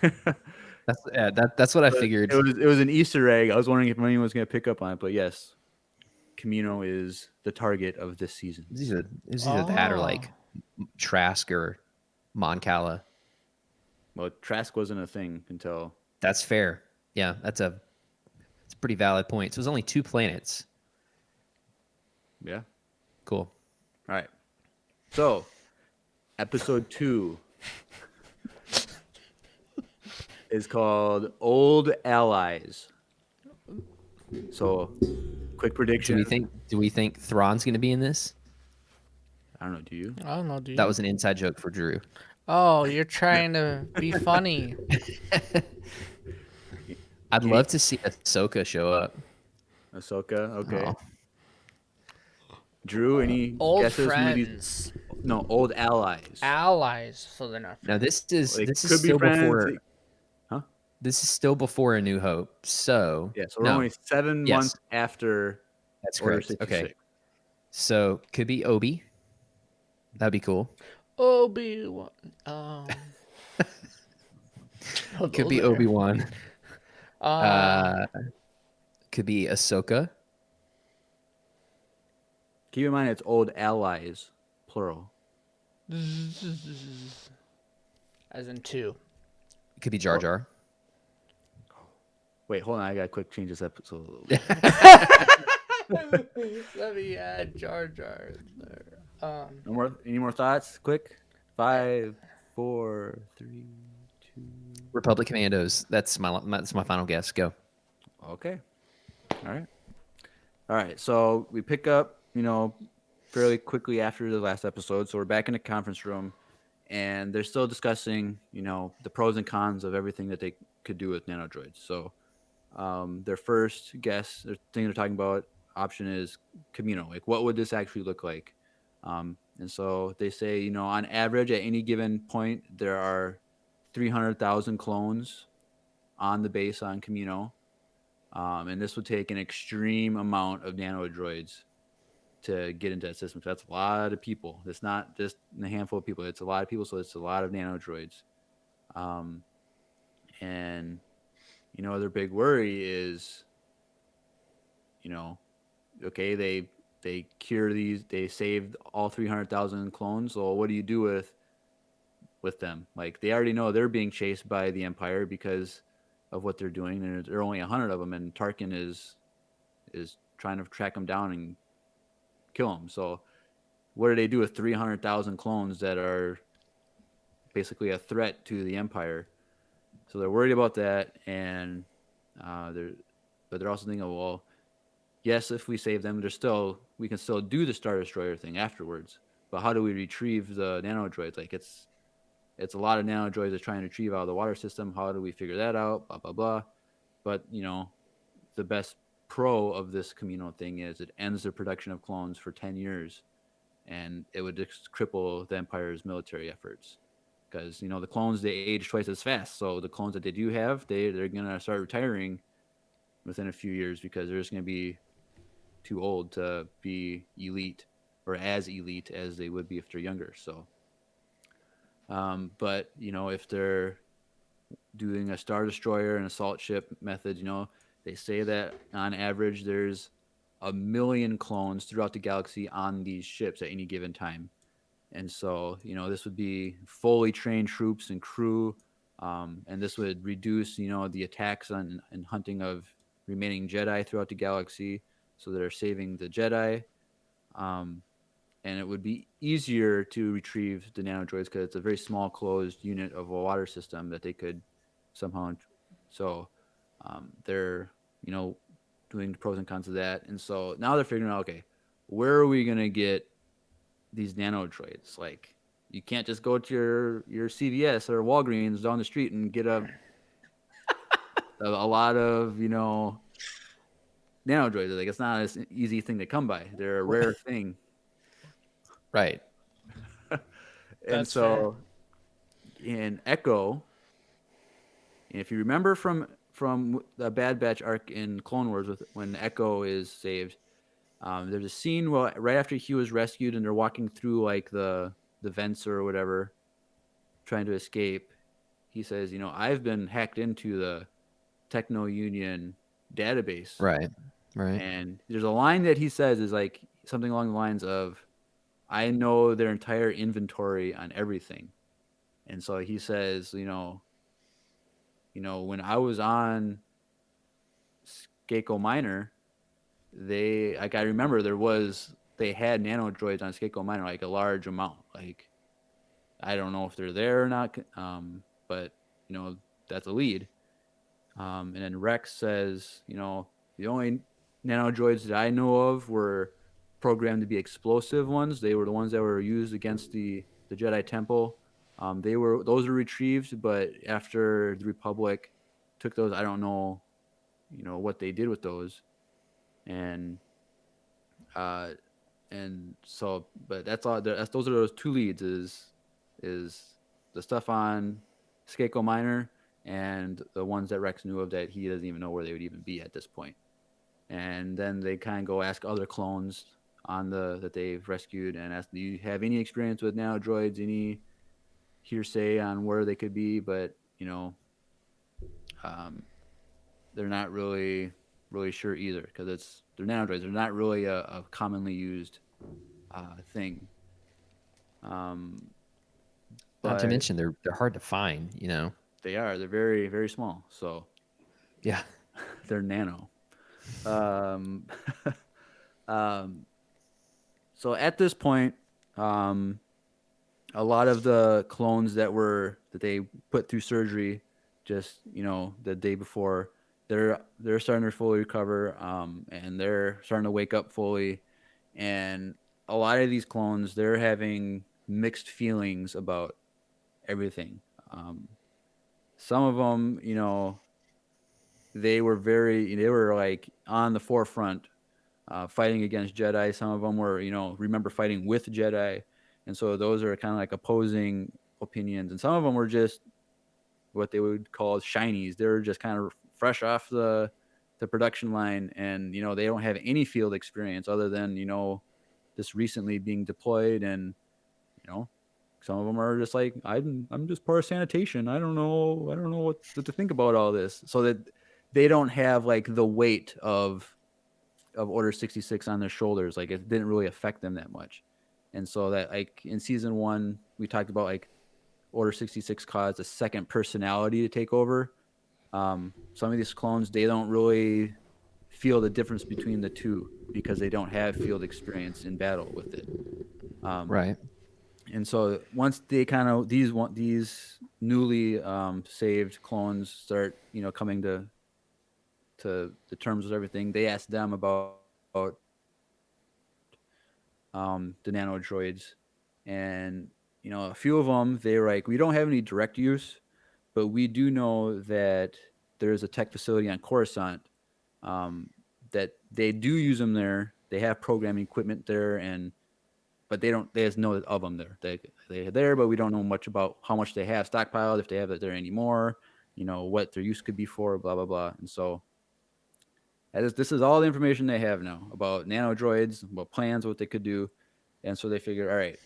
That's what I figured. It was an Easter egg. I was wondering if anyone was going to pick up on it, but yes, Camino is the target of this season. It's either that or like Trask or Moncala. Well, Trask wasn't a thing until. That's fair. Yeah, it's a pretty valid point. So it was only 2 planets. Yeah. Cool. All right. So, episode 2 is called Old Allies. So, quick prediction. Do we think Thrawn's going to be in this? I don't know. Do you? I don't know, dude. That was an inside joke for Drew. Oh, you're trying to be funny. I'd love to see Ahsoka show up. Ahsoka. Okay. Oh. Drew, any Old guesses? friends. No, old allies. Allies, so they're not. Now this is They this could is be still friends. before. Huh? This is still before A New Hope. So Yeah, so we're only 7 Yes. months after That's Order correct. 66. Okay. So could be Obi. That'd be cool. Obi-Wan. Could be Obi-Wan. Uh, Could be Ahsoka. Keep in mind it's old allies, plural. as in 2. Could be Jar Jar. Wait, hold on. I gotta quick change this episode a little bit. Let me add Jar Jar there. Any more thoughts? Quick. 5, 4, 3, 2. Republic Commandos. That's my final guess. Go. Okay. All right. So we pick up, fairly quickly after the last episode. So we're back in the conference room, and they're still discussing, the pros and cons of everything that they could do with nanodroids. So their first thing they're talking about option is Camino. Like, what would this actually look like? And so they say, you know, on average at any given point, there are 300,000 clones on the base on Camino. And this would take an extreme amount of nanodroids to get into that system. So that's a lot of people. It's not just a handful of people. It's a lot of people. So it's a lot of nanodroids. Um, and, you know, their big worry is, you know, okay, they cure these, they saved all 300,000 clones. So what do you do with them? Like, they already know they're being chased by the Empire because of what they're doing. And there are only 100 of them, and Tarkin is trying to track them down and kill them. So what do they do with 300,000 clones that are basically a threat to the Empire? So they're worried about that, and they're also thinking, well, yes, if we save them, we can still do the Star Destroyer thing afterwards. But how do we retrieve the nanodroids? Like, it's a lot of nanodroids that's trying to retrieve out of the water system. How do we figure that out? Blah blah blah. But you know, the best pro of this Camino thing is it ends the production of clones for 10 years, and it would just cripple the Empire's military efforts. Because you know the clones, they age twice as fast, so the clones that they do have, they're gonna start retiring within a few years because they're just gonna be too old to be elite or as elite as they would be if they're younger. So, but you know, if they're doing a Star Destroyer and assault ship method, you know, they say that on average there's 1 million clones throughout the galaxy on these ships at any given time. And so, you know, this would be fully trained troops and crew, and this would reduce, you know, the attacks on and hunting of remaining Jedi throughout the galaxy. So they're saving the Jedi, and it would be easier to retrieve the nanodroids because it's a very small closed unit of a water system that they could somehow. So they're, you know, doing the pros and cons of that, and so now they're figuring out, okay, where are we gonna get these nanodroids? Like, you can't just go to your CVS or Walgreens down the street and get a lot of, you know, nanodroids. Like, it's not an easy thing to come by. They're a rare thing. Right. And That's so in Echo, if you remember from the Bad Batch arc in Clone Wars, with when Echo is saved, there's a scene right after he was rescued and they're walking through like the vents or whatever, trying to escape. He says, you know, I've been hacked into the Techno Union database. Right. Right. And there's a line that he says is like something along the lines of, I know their entire inventory on everything. And so he says, you know, when I was on Skako Minor, I remember they had nanodroids on Skako Minor, like a large amount. Like, I don't know if they're there or not, but you know, that's a lead. And then Rex says, you know, the only nanodroids that I know of were programmed to be explosive ones. They were the ones that were used against the Jedi Temple. Those were retrieved, but after the Republic took those, I don't know, you know, what they did with those. And so, but that's all. Those are those two leads. Is the stuff on Skako Minor and the ones that Rex knew of that he doesn't even know where they would even be at this point. And then they kind of go ask other clones on that they've rescued and ask, do you have any experience with nanodroids, any hearsay on where they could be? But you know, they're not really sure either, because they're nanodroids. They're not really a commonly used thing. Not to mention they're hard to find, you know. They are. They're very, very small. So Yeah. they're nano. So at this point, a lot of the clones that they put through surgery just, you know, the day before, they're starting to fully recover, and they're starting to wake up fully. And a lot of these clones, they're having mixed feelings about everything. Some of them, you know, they were like on the forefront, fighting against Jedi. Some of them were, you know, remember fighting with Jedi. And so those are kind of like opposing opinions, and some of them were just what they would call shinies. They're just kind of fresh off the production line, and they don't have any field experience other than just recently being deployed. And some of them are just like, I'm just part of sanitation. I don't know what to think about all this. So that they don't have like the weight of Order 66 on their shoulders. Like it didn't really affect them that much. And so that like in season 1, we talked about like Order 66 caused a second personality to take over. Some of these clones, they don't really feel the difference between the two because they don't have field experience in battle with it. Right. And so once they kind of these newly saved clones start coming to the terms with everything, they ask them about the nano droids, and a few of them, they're like, we don't have any direct use, but we do know that there is a tech facility on Coruscant that they do use them there. They have programming equipment there, but they just know of them there. They're there, but we don't know much about how much they have stockpiled, if they have it there anymore, what their use could be for, blah, blah, blah. And so this is all the information they have now about nano droids, about plans, what they could do. And so they figured, all right,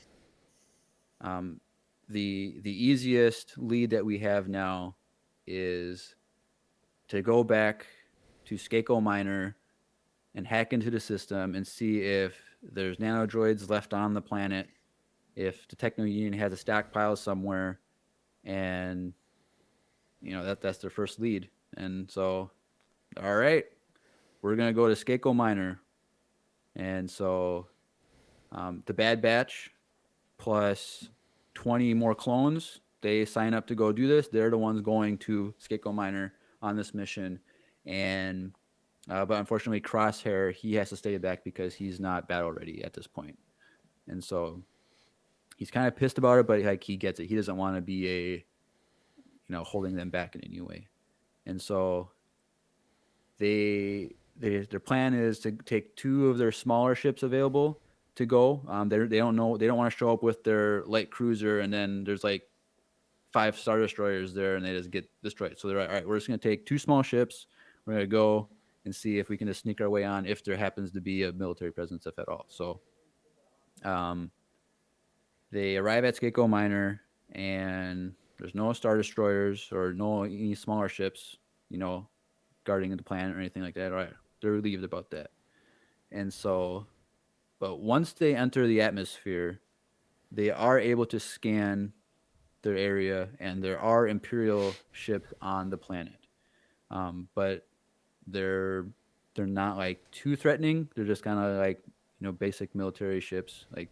the easiest lead that we have now is to go back to Skako Minor and hack into the system and see if there's nano droids left on the planet, if the Techno Union has a stockpile somewhere, and that's their first lead. And so, all right, we're gonna go to Skako Minor. And so the Bad Batch plus 20 more clones, they sign up to go do this. They're the ones going to Skako Minor on this mission. And but unfortunately, Crosshair, he has to stay back because he's not battle ready at this point. And so he's kind of pissed about it, but like he gets it. He doesn't want to be holding them back in any way. And so their plan is to take 2 of their smaller ships available to go. They don't want to show up with their light cruiser and then there's like 5 Star Destroyers there and they just get destroyed. So they're like, all right, we're just going to take 2 small ships. We're going to go and see if we can just sneak our way on if there happens to be a military presence, if at all. So they arrive at Skako Minor, and there's no Star Destroyers or any smaller ships, guarding the planet or anything like that. All right, they're relieved about that. And so, but once they enter the atmosphere, they are able to scan their area, and there are Imperial ships on the planet. But they're not like too threatening. They're just kind of like basic military ships, like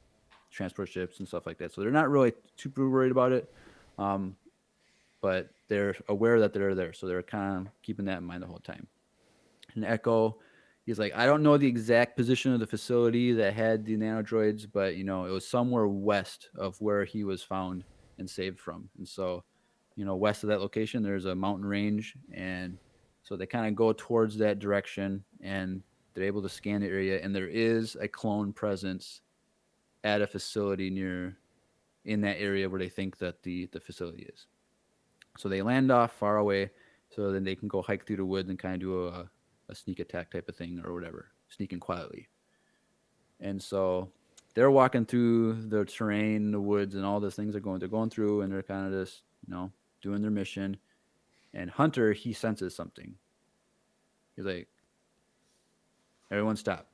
transport ships and stuff like that. So they're not really super worried about it, but they're aware that they're there, so they're kind of keeping that in mind the whole time. And Echo, he's like, I don't know the exact position of the facility that had the nano droids, but it was somewhere west of where he was found and saved from. And so west of that location there's a mountain range, and so they kind of go towards that direction, and they're able to scan the area, and there is a clone presence at a facility in that area where they think that the facility is. So they land off far away, so then they can go hike through the woods and kind of do a sneak attack type of thing or whatever, sneaking quietly. And so they're walking through the terrain, the woods, and all those things they're going through, and they're kind of just doing their mission. And Hunter, he senses something. He's like, everyone stop.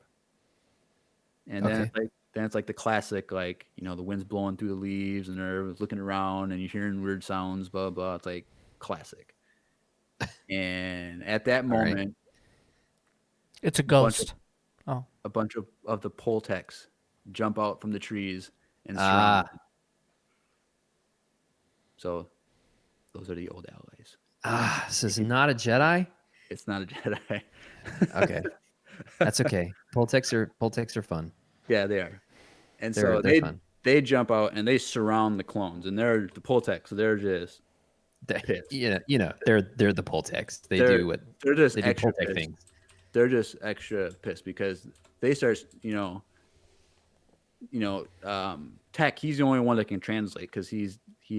And then it's like the classic, like, the wind's blowing through the leaves and they're looking around and you're hearing weird sounds, blah, blah. It's like classic. And at that moment, it's a ghost. A bunch of the Poltecs jump out from the trees and surround them. So those are the old allies. This is not a Jedi? It's not a Jedi. Okay. That's okay. Poltecs are fun. Yeah, they are. And they're so fun. they jump out and they surround the clones, and they're the Poltecs, so they're just pissed. They're the Poltecs. They're just extra Poltec things. They're just extra pissed because they start Tech, he's the only one that can translate because he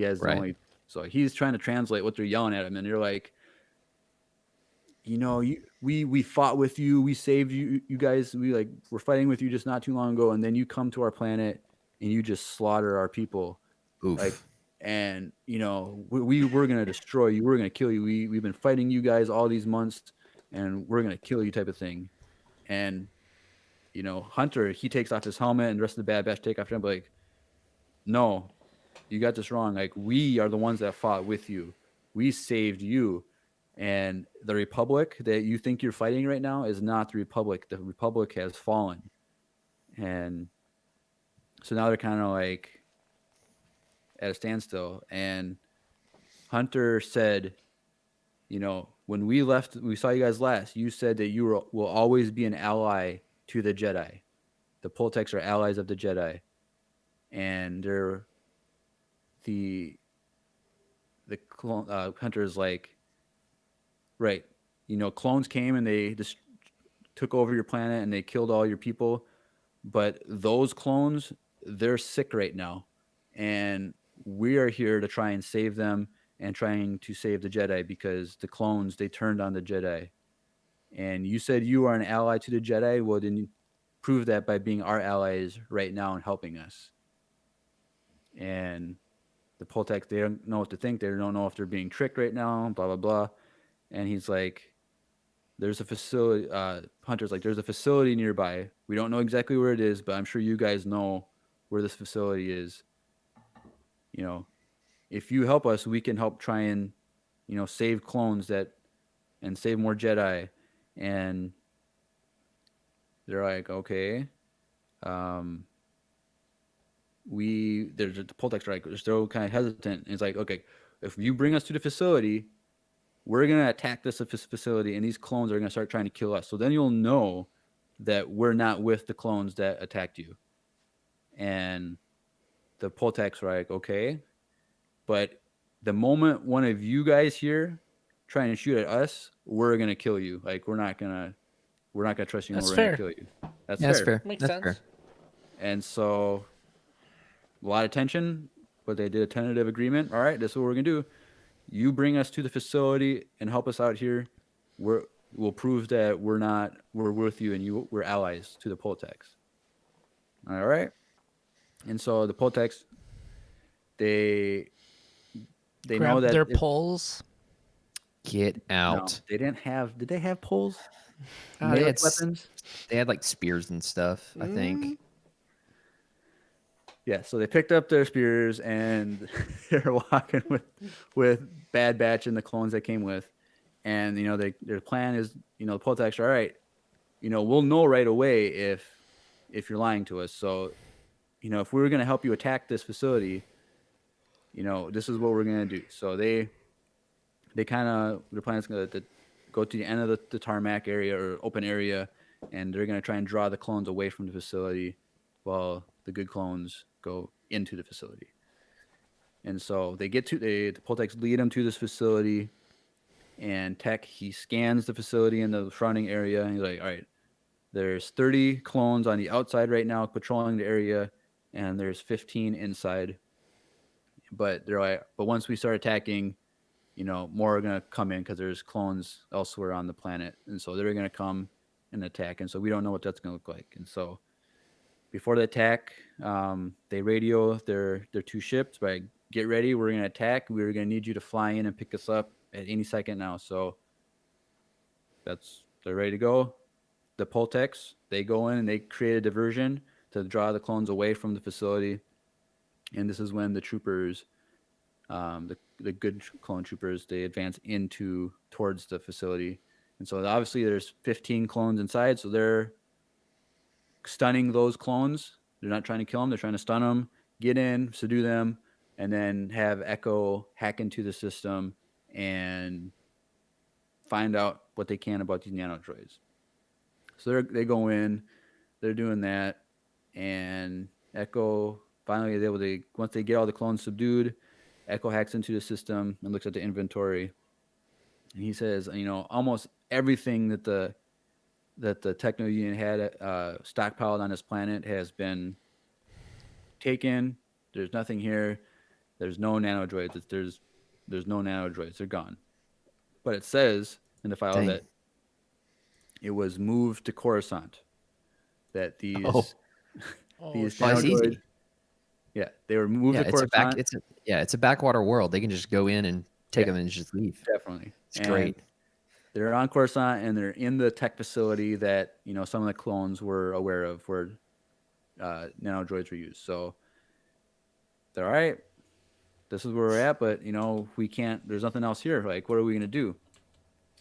has the Right. only. So he's trying to translate what they're yelling at him, and they're like, we fought with you, we saved you guys, we're fighting with you just not too long ago, and then you come to our planet and you just slaughter our people, Oof. like, and we're gonna destroy you, we're gonna kill you, we've been fighting you guys all these months, and we're gonna kill you, type of thing. And Hunter, he takes off his helmet, and the rest of the Bad Batch take off him, like, no, you got this wrong. Like, we are the ones that fought with you. We saved you. And the Republic that you think you're fighting right now is not the Republic. The Republic has fallen. And so now they're kind of like at a standstill. And Hunter said, when we saw you guys last, you said that you will always be an ally to the Jedi. The Poltecs are allies of the Jedi. And they're the Hunter is like, right, clones came and they just took over your planet and they killed all your people, but those clones, they're sick right now, and we are here to try and save them and trying to save the Jedi, because the clones, they turned on the Jedi. And you said you are an ally to the Jedi. Well, then you prove that by being our allies right now and helping us. And the Poltecs, they don't know what to think. They don't know if they're being tricked right now, blah, blah, blah. And he's like, there's a facility, Hunter's like, there's a facility nearby. We don't know exactly where it is, but I'm sure you guys know where this facility is. If you help us, we can help try and, save clones and save more Jedi. And they're like, okay. There's the Poltecs are like, they're still kind of hesitant. And it's like, okay, if you bring us to the facility, we're going to attack this facility, and these clones are going to start trying to kill us. So then you'll know that we're not with the clones that attacked you. And the Poltecs are like, okay. But the moment one of you guys here trying to shoot at us, we're going to kill you. Like, we're not going to trust you. That's We're fair. going to kill you. That's fair. Makes That's sense. fair. And so a lot of tension, but they did a tentative agreement. All right, this is what we're going to do. You bring us to the facility and help us out here. We'll prove that we're with you, and we're allies to the Poltecs. All right. And so the Poltecs, they Grab know that their poles. Get out. they didn't have. Did they have poles? Oh, Melee weapons. They had like spears and stuff, I think. Yeah, so they picked up their spears and they're walking with Bad Batch and the clones that came with, and their plan is, the Poltecs are, all right, we'll know right away if you're lying to us. So, if we were going to help you attack this facility, this is what we're going to do. So their plan is going to go to the end of the tarmac area or open area, and they're going to try and draw the clones away from the facility while the good clones go into the facility. And so the Poltecs lead them to this facility, and Tech, he scans the facility in the surrounding area, and he's like, all right, there's 30 clones on the outside right now patrolling the area, and there's 15 inside. But they're like, but once we start attacking, more are going to come in because there's clones elsewhere on the planet. And so they're going to come and attack. And so we don't know what that's going to look like. And so before the attack, they radio their two ships, like, get ready, we're going to attack. We're going to need you to fly in and pick us up at any second now. So they're ready to go. The Poltecs, they go in and they create a diversion to draw the clones away from the facility. And this is when the troopers, the good clone troopers, they advance towards the facility. And so obviously there's 15 clones inside, so they're stunning those clones. They're not trying to kill them, they're trying to stun them, get in, subdue them, and then have Echo hack into the system and find out what they can about these nanodroids. So they go in, they're doing that, and Echo finally is able to, once they get all the clones subdued, Echo hacks into the system and looks at the inventory. And he says, almost everything that the Techno Union had stockpiled on this planet has been taken There's nothing here. There's no nanodroids. There's no nanodroids. They're gone. But it says in the file Dang. that it was moved to Coruscant. That these Oh. these Oh, it's nanodroids, easy. yeah, they were moved Yeah, to it's a back. Coruscant. It's a backwater world. They can just go in and take Yeah. them and just leave. Definitely, It's and great. they're on Coruscant, and they're in the tech facility that some of the clones were aware of, where nanodroids were used. So they're all right. This is where we're at, but we can't. There's nothing else here. Like, what are we gonna do?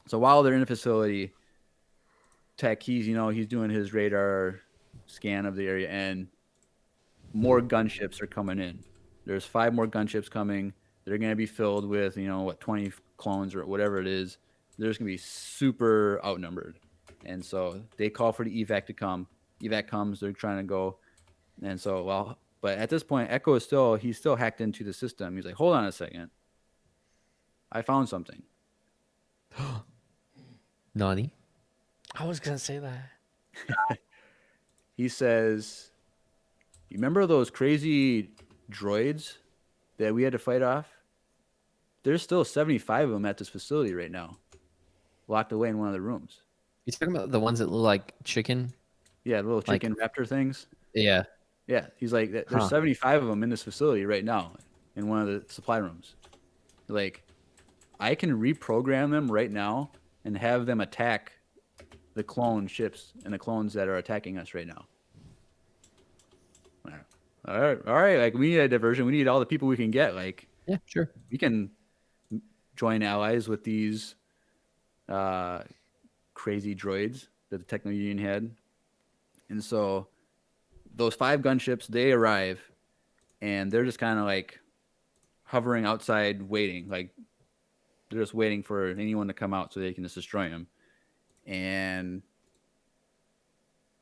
So while they're in the facility, Tech, he's doing his radar scan of the area, and more gunships are coming in. There's 5 more gunships coming. They're gonna be filled with 20 clones or whatever it is. They're just gonna be super outnumbered, and so they call for the evac to come. Evac comes. They're trying to go, and so but at this point, Echo is he's still hacked into the system. He's like, hold on a second, I found something. Nani? I was gonna say that. He says, you remember those crazy droids that we had to fight off? There's still 75 of them at this facility right now, locked away in one of the rooms. You talking about the ones that look like chicken? Yeah, little chicken raptor things. Yeah. Yeah, he's like, there's 75 of them in this facility right now in one of the supply rooms. Like, I can reprogram them right now and have them attack the clone ships and the clones that are attacking us right now. All right. Like, we need a diversion. We need all the people we can get. Like, Yeah, sure. we can join allies with these crazy droids that the Techno Union had. And so those 5 gunships, they arrive, and they're just kind of like hovering outside waiting. Like, they're just waiting for anyone to come out so they can just destroy them. And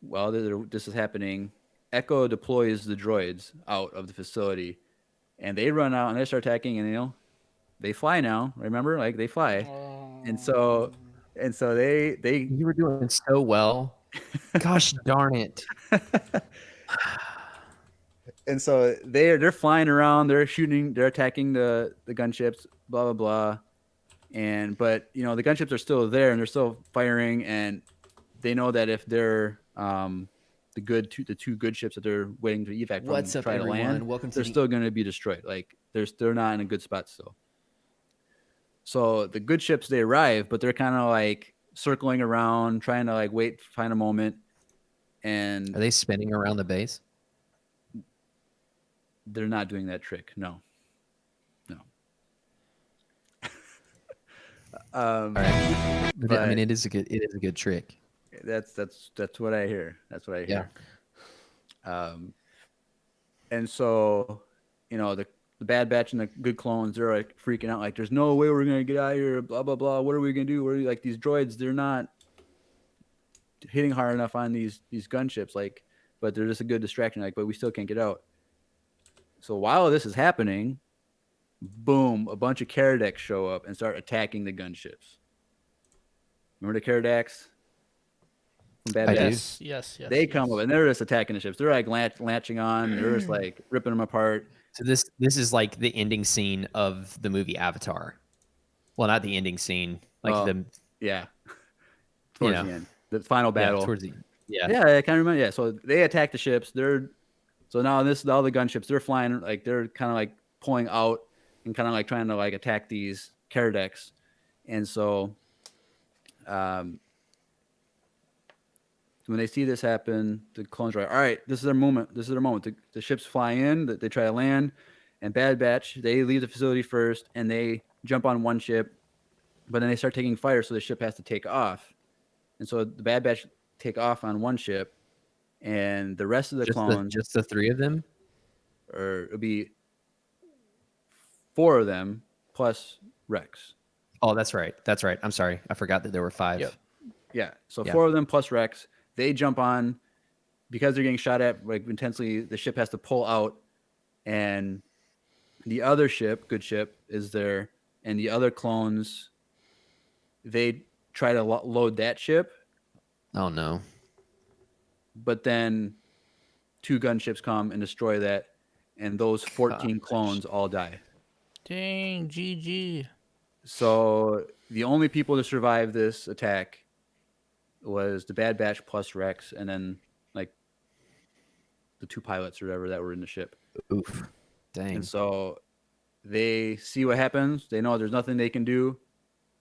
while this is happening, Echo deploys the droids out of the facility, and they run out and they start attacking, and they fly now. Remember, like, they fly, and so they You were doing so well. Gosh darn it. and so they're flying around, they're shooting, they're attacking the gunships, blah blah blah, but the gunships are still there and they're still firing, and they know that if they're the 2 good ships that they're waiting to evac from What's up, try to everyone? land, Welcome to they're still going to be destroyed. Like, they're not in a good spot still. So the good ships, they arrive, but they're kind of like circling around, trying to like wait, find a moment. And Are they spinning around the base? they're not doing that trick. No. All right. But, I mean, but- it is a good trick. That's what I hear. That's what I hear. And so, the Bad Batch and the good clones, they're like freaking out, like, there's no way we're gonna get out of here, blah blah blah. What are we gonna do? Like, these droids, they're not hitting hard enough on these gunships, like, but they're just a good distraction, like, but we still can't get out. So while this is happening, boom, a bunch of Caradax show up and start attacking the gunships. Remember the Caradax from Bad I Batch? do. Yes. They come up and they're just attacking the ships. They're like latching on. They're just like ripping them apart. So this is like the ending scene of the movie Avatar. Well, not the ending scene, like Yeah. Towards the end, the final battle. Yeah, towards the Yeah, I kind of remember. Yeah, so they attack the ships. So now all the gunships, they're flying, like, they're kind of like pulling out and kind of like trying to like attack these Caradax. And so when they see this happen, the clones are like, all right, this is their moment. The ships fly in, they try to land, and Bad Batch, they leave the facility first, and they jump on one ship, but then they start taking fire, so the ship has to take off. And so the Bad Batch take off on one ship, and the rest of the clones, just the 3 of them? or it'll be 4 of them plus Rex. Oh, that's right. I'm sorry. I forgot that there were 5. Yep. Yeah. So Yeah. 4 of them plus Rex, they jump on because they're getting shot at like intensely. The ship has to pull out, and the other ship, good ship, is there, and the other clones, they try to load that ship, Oh no. but then 2 gunships come and destroy that, and those 14 Gosh. clones all die. Dang, GG. So the only people to survive this attack was the Bad Batch plus Rex, and then like the 2 pilots or whatever that were in the ship. Oof. Dang. And so they see what happens. They know there's nothing they can do.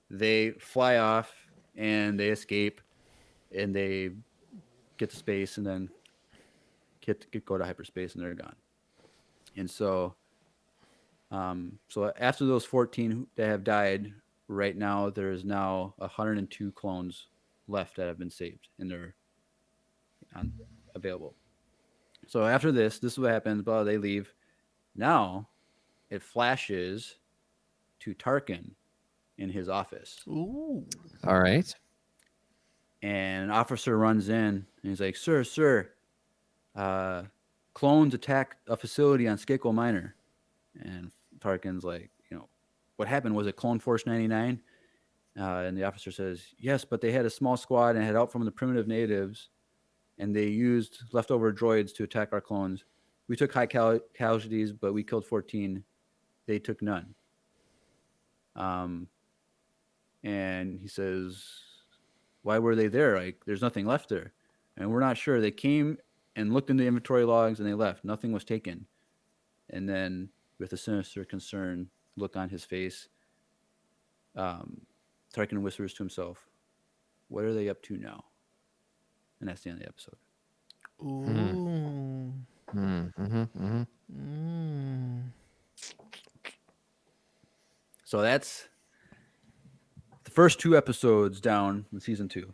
They fly off and they escape, and they get to space, and then go to hyperspace, and they're gone. And so, so after those 14 that have died, right now there is now 102 clones left that have been saved, and they're available. So after this is what happens. Blah, they leave. Now it flashes to Tarkin in his office. Ooh. All right. And an officer runs in and he's like, Sir, clones attacked a facility on Skako Minor. And Tarkin's like, what happened? Was it Clone Force 99? And the officer says, yes, but they had a small squad and had help from the primitive natives, and they used leftover droids to attack our clones. We took high casualties, but we killed 14. They took none. And he says, why were they there? Like, there's nothing left there. And we're not sure. They came and looked in the inventory logs and they left. Nothing was taken. And then with a sinister concern look on his face, Tarkin whispers to himself, what are they up to now? And that's the end of the episode. Ooh. So that's the first 2 episodes down in season 2.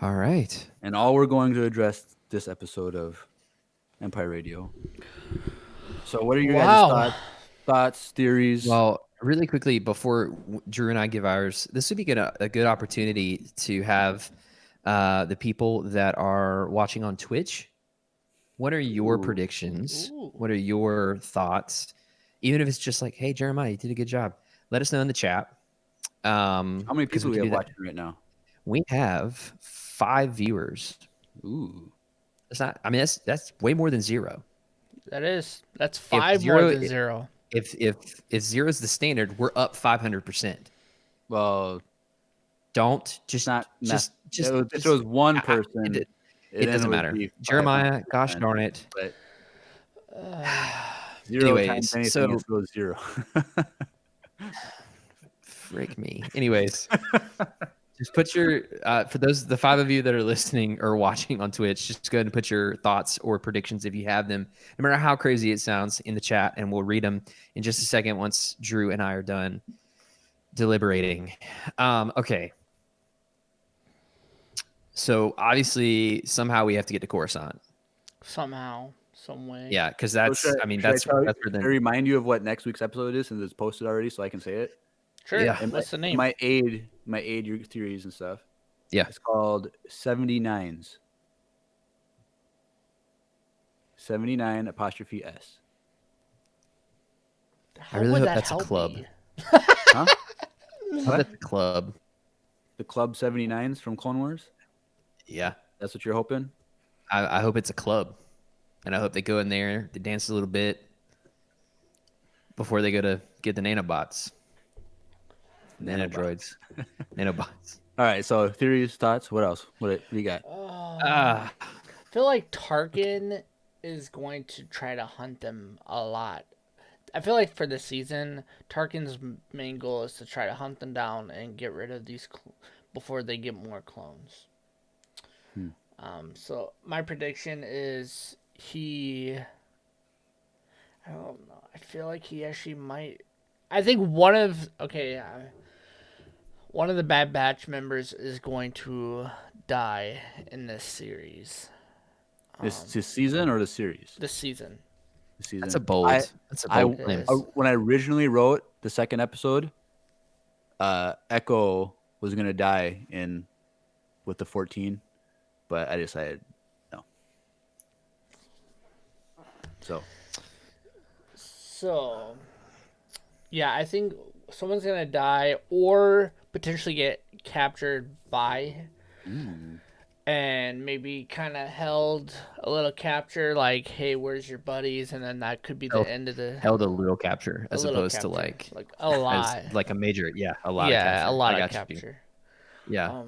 All right. And all we're going to address this episode of Empire Radio. So what are your guys' thoughts, theories? Well, really quickly before Drew and I give ours, this would be a good opportunity to have the people that are watching on Twitch. What are your predictions? Ooh. What are your thoughts? Even if it's just like, hey, Jeremiah, you did a good job. Let us know in the chat. How many people do we have watching right now? We have 5 viewers. Ooh. That's not. I mean, that's way more than 0. That's 5 more than 0. If 0 is the standard, we're up 500%. Well, Don't just not just if it was one person. It doesn't matter. Jeremiah, gosh darn it. But 0 anyways, times anything so is goes 0. Frick me. Anyways, just put your for the 5 of you that are listening or watching on Twitch, just go ahead and put your thoughts or predictions if you have them, no matter how crazy it sounds, in the chat, and we'll read them in just a second once Drew and I are done deliberating. Okay. So obviously, somehow we have to get to Coruscant. Somehow, some way. Yeah, because that's. So that's I where the remind you of what next week's episode is, since it's posted already, so I can say it. Sure. Yeah. What's the name? My aid your theories and stuff. Yeah. It's called 79s. 79 apostrophe S. How I really would hope that that's a help club. me? Huh? That's the club. The Club 79s from Clone Wars? Yeah. That's what you're hoping? I hope it's a club, and I hope they go in there, they dance a little bit before they go to get the nanobots, nanodroids, nanobots. All right, so theories, thoughts. What else? What do you got? I feel like Tarkin is going to try to hunt them a lot. I feel like for this season, Tarkin's main goal is to try to hunt them down and get rid of these before they get more clones. So my prediction is I don't know. I feel like he actually might. I think one of the Bad Batch members is going to die in this series. This season or the series? This season. This season. That's a bold claim. When I originally wrote the second episode, Echo was gonna die with the 14, but I decided no. So, yeah, I think someone's gonna die or potentially get captured by and maybe kind of held a little capture, like, hey, where's your buddies? And then that could be the end of the Held a little capture a as little opposed to capture, like a lot. as like a major, a lot of Yeah, capture. a lot I of got you. capture. Yeah.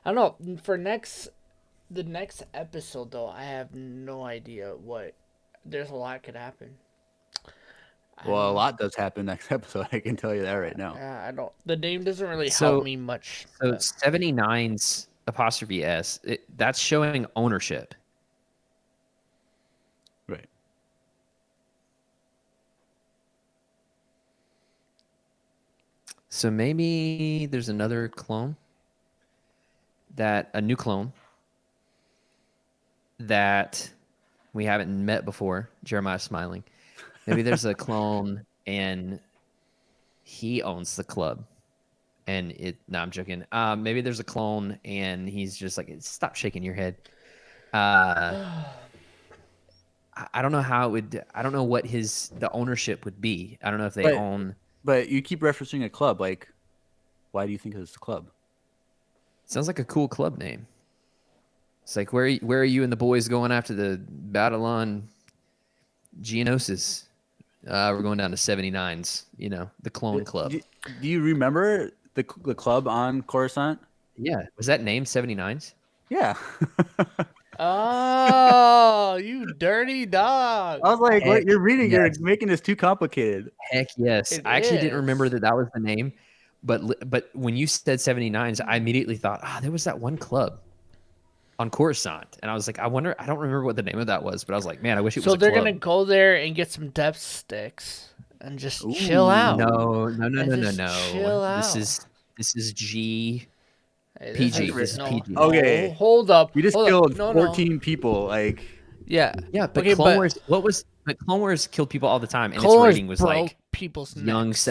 I don't know. For the next episode though, I have no idea what. There's a lot could happen. Well, a lot does happen next episode. I can tell you that right now. I don't. The name doesn't really So- help me much. So but- 79's apostrophe S, that's showing ownership. Right. So maybe there's another clone a new clone that we haven't met before. Jeremiah's smiling. Maybe there's a clone and he owns the club. And no, I'm joking. Maybe there's a clone and he's just like, stop shaking your head. I don't know how it would, I don't know what the ownership would be. I don't know if they own. But you keep referencing a club. Like, why do you think it's a club? Sounds like a cool club name. It's like, where are you and the boys going after the battle on Geonosis? We're going down to 79's, the clone club. Do you remember the club on Coruscant? Yeah. Was that named 79's? Yeah. Oh, you dirty dog! I was like, Heck, what you're reading? yes. You're making this too complicated. Heck yes. It I actually didn't remember is. that was the name. But when you said 79's, I immediately thought, there was that one club on Coruscant. And I was like, I don't remember what the name of that was, but I was like, man, I wish it was So a they're club. gonna go there and get some depth sticks and just chill out. No. And just chill out. This is G. Hey, PG. This is no, PG. no, Okay. hold up. You just hold up. killed No, 14 people. Like, Yeah. Yeah, but Okay, Clone Wars. But Clone Wars killed people all the time, and Clone its Wars rating was broke like people's young necks.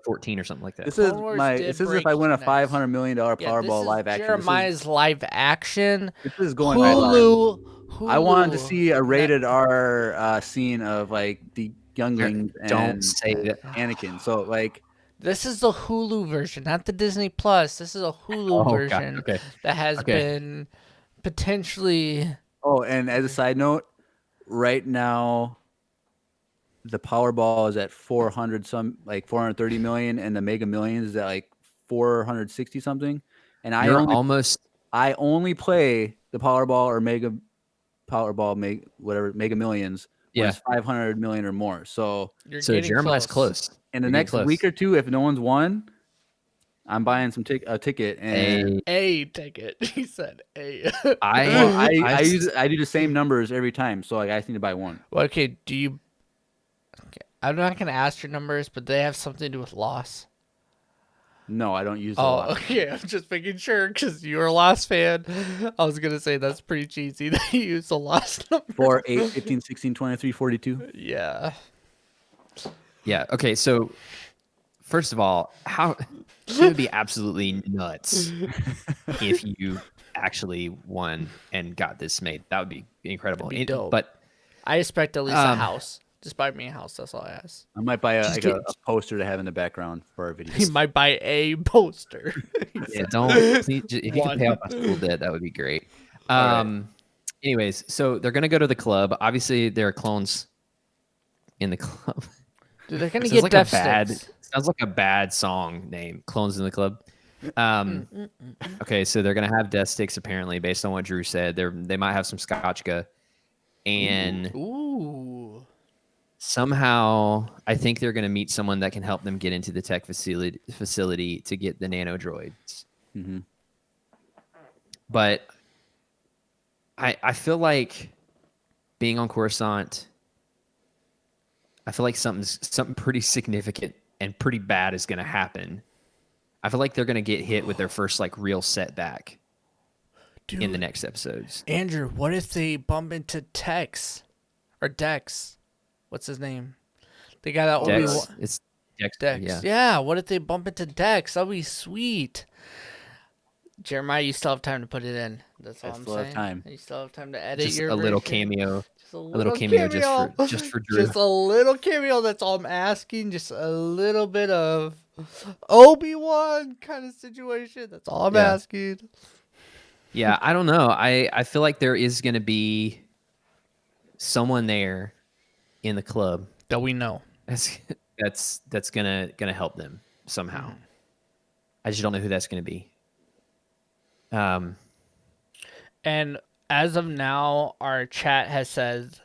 14 or something like that. this is Clone Wars my. did This is break if I win a necks. $500 million Yeah, Powerball this is live action. Jeremiah's live action. This is going live. Hulu. I wanted to see a rated R scene of like the younglings Don't and say that. Anakin. So like, This is the Hulu version, not the Disney Plus. This is a Hulu version Okay. that has been potentially. oh, and as a side note, right now, the Powerball is at 430 million, and the Mega Millions is at like 460 something. And I only play the Powerball or Mega Millions when it's 500 million or more. So You're So getting Jeremiah's close. in the You're next getting week close. or two, if no one's won, I'm buying a ticket. And A ticket. He said A. I do the same numbers every time, so like I just need to buy one. Well, okay, do you? Okay, I'm not gonna ask your numbers, but they have something to do with loss. No, I don't use a Oh, lot. okay. I'm just making sure because you're a Lost fan. I was gonna say that's pretty cheesy that you use the Lost number. 4, 8, 15, 16, 23, 42. Yeah. Yeah. Okay. So, first of all, it would be absolutely nuts if you actually won and got this made. That would be incredible. That'd be dope. But I expect at least a house. Just buy me a house. That's all I ask. I might buy Just a poster to have in the background for our He videos. might buy a poster. yeah, don't. Please, if you can pay off my school debt, that would be great. right. Anyways, so they're gonna go to the club. Obviously, there are clones in the club. Dude, they're gonna Sounds get like death sticks. Sounds like a bad song name. Clones in the club. Okay, so they're gonna have death sticks apparently, based on what Drew said. They might have some scotchka, and Ooh. somehow I think they're gonna meet someone that can help them get into the tech facility to get the nano droids. Mm-hmm. But I feel like being on Coruscant, I feel like something pretty significant and pretty bad is going to happen. I feel like they're going to get hit with their first like real setback in the next episodes. Andrew, what if they bump into Tex or Dex? What's his name? The guy that Dex, Obi-Wan. it's Dex. Dex. Yeah. What if they bump into Dex? That'd be sweet. Jeremiah, you still have time to put it in. That's all I I'm still have saying. time. You still have time to edit Just your a little version. cameo. Just a little cameo just for Drew. Just a little cameo. That's all I'm asking. Just a little bit of Obi-Wan kind of situation. That's all I'm Yeah. asking. Yeah, I don't know. I feel like there is going to be someone there in the club That we know. that's that's gonna help them somehow. I just don't know who that's going to be. And as of now, our chat has said,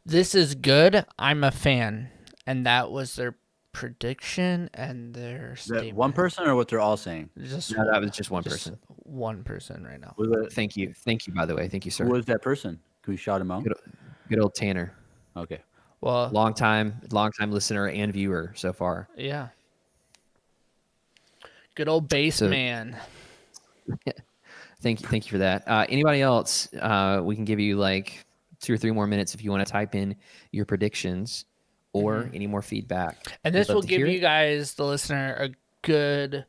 "This is good. I'm a fan," and that was their prediction and their Is that statement. one person or what they're all saying? Just No, that was just one just person. one person right now. Was it, Thank you, by the way. Thank you, sir. who was that person? Can we shout him out? Good old Tanner, Okay. Well, long time listener and viewer so far. yeah. Good old base So- man. Thank you for that. Anybody else? We can give you like 2 or 3 more minutes if you want to type in your predictions or any more feedback. And We'd this love will to give hear you it. guys, the listener, a good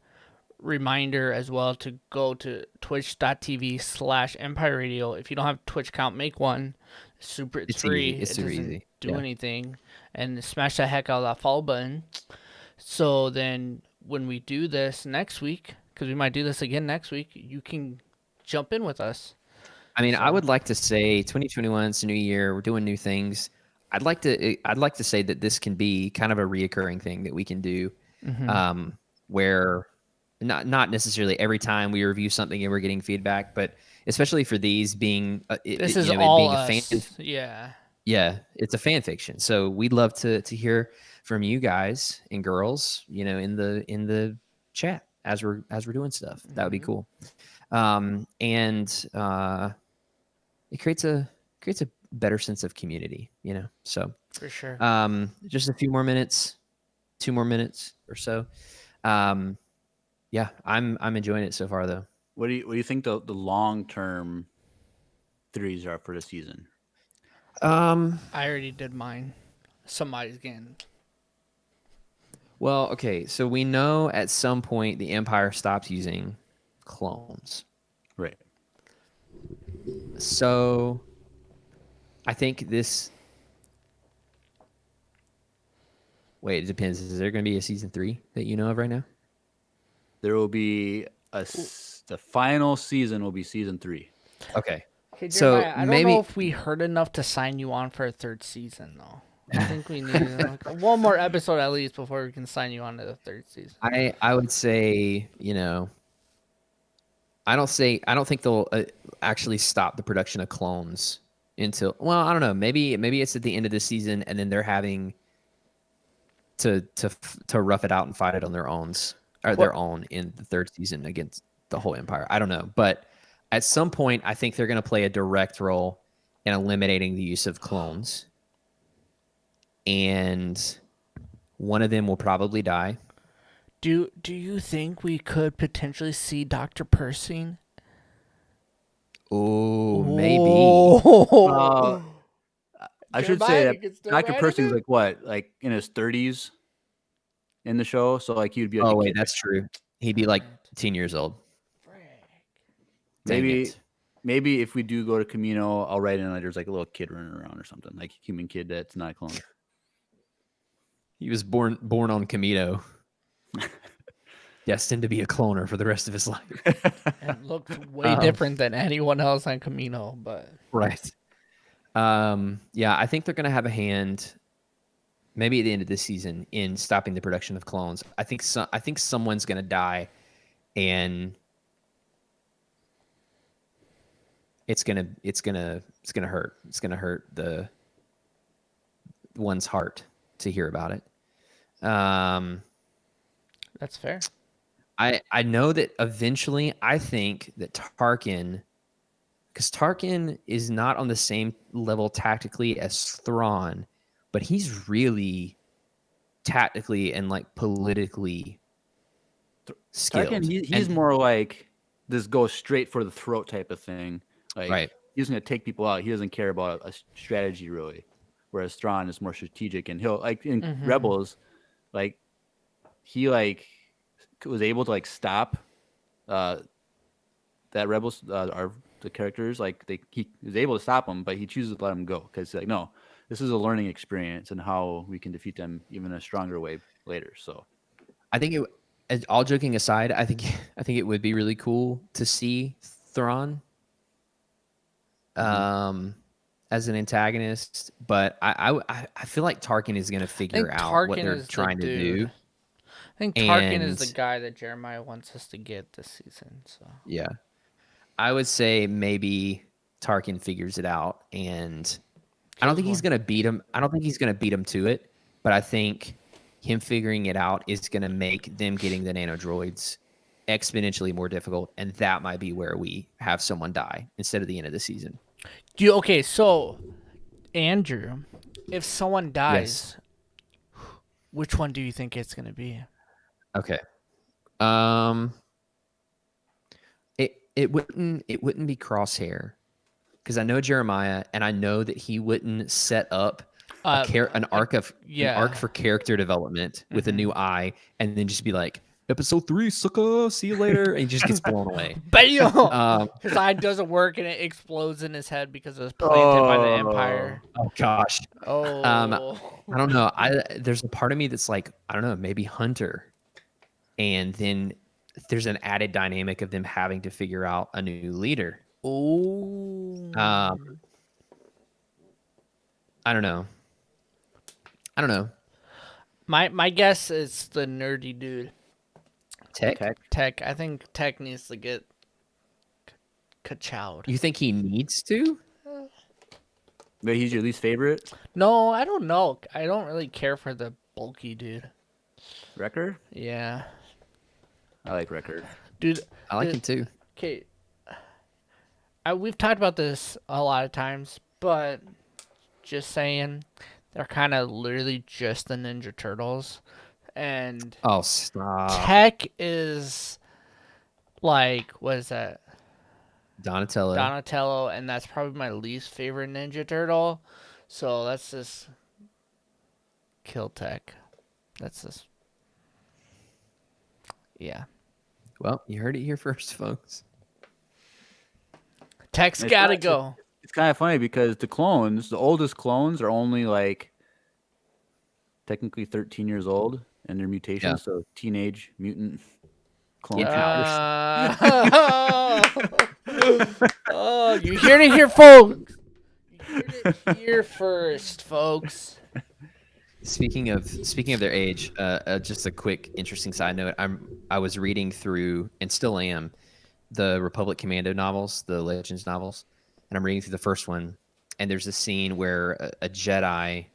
reminder as well to go to twitch.tv/Empire Radio. If you don't have a Twitch account, make one. It's It's free. easy. It's it super doesn't easy. do Yeah. anything. And smash the heck out of that follow button. So then when we do this next week, because we might do this again next week, you can jump in with us. I mean, I would like to say 2021 is a new year. We're doing new things. I'd like to say that this can be kind of a reoccurring thing that we can do, where not necessarily every time we review something and we're getting feedback, but especially for these being This is it all being us. a fan. Yeah. Yeah, it's a fan fiction. So we'd love to hear from you guys and girls, in the chat as we're doing stuff. That would be cool. And it creates a better sense of community, So For sure. just a few more minutes, 2 more minutes or so. Yeah, I'm enjoying it so far though. What do you think the long term theories are for the season? I already did mine. Somebody's getting. Well, okay, so we know at some point the Empire stops using clones. Right. So I think this. Wait, it depends. Is there going to be a season 3 that you know of right now? There will be the final season will be season 3. Okay. Okay, So Jeremiah, I don't maybe- know if we heard enough to sign you on for a 3rd season, though. I think we need one more episode at least before we can sign you on to the 3rd season. I would say, I don't think they'll actually stop the production of clones until, well, I don't know. Maybe it's at the end of the season and then they're having to rough it out and fight it on their own in the 3rd season against the whole Empire. I don't know, but at some point I think they're going to play a direct role in eliminating the use of clones. And one of them will probably die. Do you think we could potentially see Dr. Persing? Oh, maybe. Oh. I should say that Dr. Persing's like what, like in his 30s in the show, so like he'd be like Oh a wait, kid. that's true. He'd be like 10 years old. Dang Maybe it. maybe if we do go to Camino, I'll write in like there's like a little kid running around or something, like a human kid that's not a clone. He was born on Camino, destined to be a cloner for the rest of his life. It looks way different than anyone else on Camino, but Right. Yeah, I think they're going to have a hand, maybe at the end of this season, in stopping the production of clones. I think someone's going to die, and it's gonna hurt. It's gonna hurt the one's heart to hear about it. that's fair. I know that eventually I think that Tarkin, because Tarkin is not on the same level tactically as Thrawn, but he's really tactically and like politically skilled. Tarkin, he's more like this goes straight for the throat type of thing. Like Right. he's gonna take people out. He doesn't care about a strategy really. Whereas Thrawn is more strategic, and he'll like in Rebels, like he like was able to like stop that Rebels the characters, like he was able to stop them, but he chooses to let them go because like no, this is a learning experience and how we can defeat them even in a stronger way later. So I think all joking aside, I think it would be really cool to see Thrawn as an antagonist, but I feel like Tarkin is going to I think figure out what Tarkin they're is the trying to do. dude. I think Tarkin is the And guy that Jeremiah wants us to get this season. So yeah, I would say maybe Tarkin figures it out, and I don't Kills think he's one. going to beat him. I don't think he's going to beat him to it, but I think him figuring it out is going to make them getting the nano droids exponentially more difficult, and that might be where we have someone die instead of the end of the season. Okay, so Andrew, if someone dies, which one do you think it's gonna be? Okay. It wouldn't be Crosshair, because I know Jeremiah, and I know that he wouldn't set up an arc for character development with a new eye, and then just be like, episode 3, sucker, see you later, and he just gets blown away. Bam! His eye doesn't work and it explodes in his head because it was planted by the Empire. Oh gosh. Oh, I don't know. There's a part of me that's like, I don't know, maybe Hunter, and then there's an added dynamic of them having to figure out a new leader. oh. I don't know. My guess is the nerdy dude. Tech? Tech. I think Tech needs to get ka-chowed. You think he needs to? But he's your least favorite No, I don't know. I don't really care for the bulky dude. Wrecker? Yeah, I like Wrecker. dude. I like him too. Okay, we've talked about this a lot of times, but just saying, they're kind of literally just the Ninja Turtles, and Oh, stop. Tech is like, what is that? Donatello. And that's probably my least favorite Ninja Turtle. So let's just kill Tech. That's just, yeah. Well, you heard it here first, folks. Tech's It's gotta not- go. It's kind of funny because the oldest clones, are only like technically 13 years old, and they're mutations, Yeah. so teenage mutant clone Get powers. Oh, you heard it here, folks. You heard it here first, folks. Speaking of their age, just a quick interesting side note. I was reading through, and still am, the Republic Commando novels, the Legends novels, and I'm reading through the first one, and there's a scene where a Jedi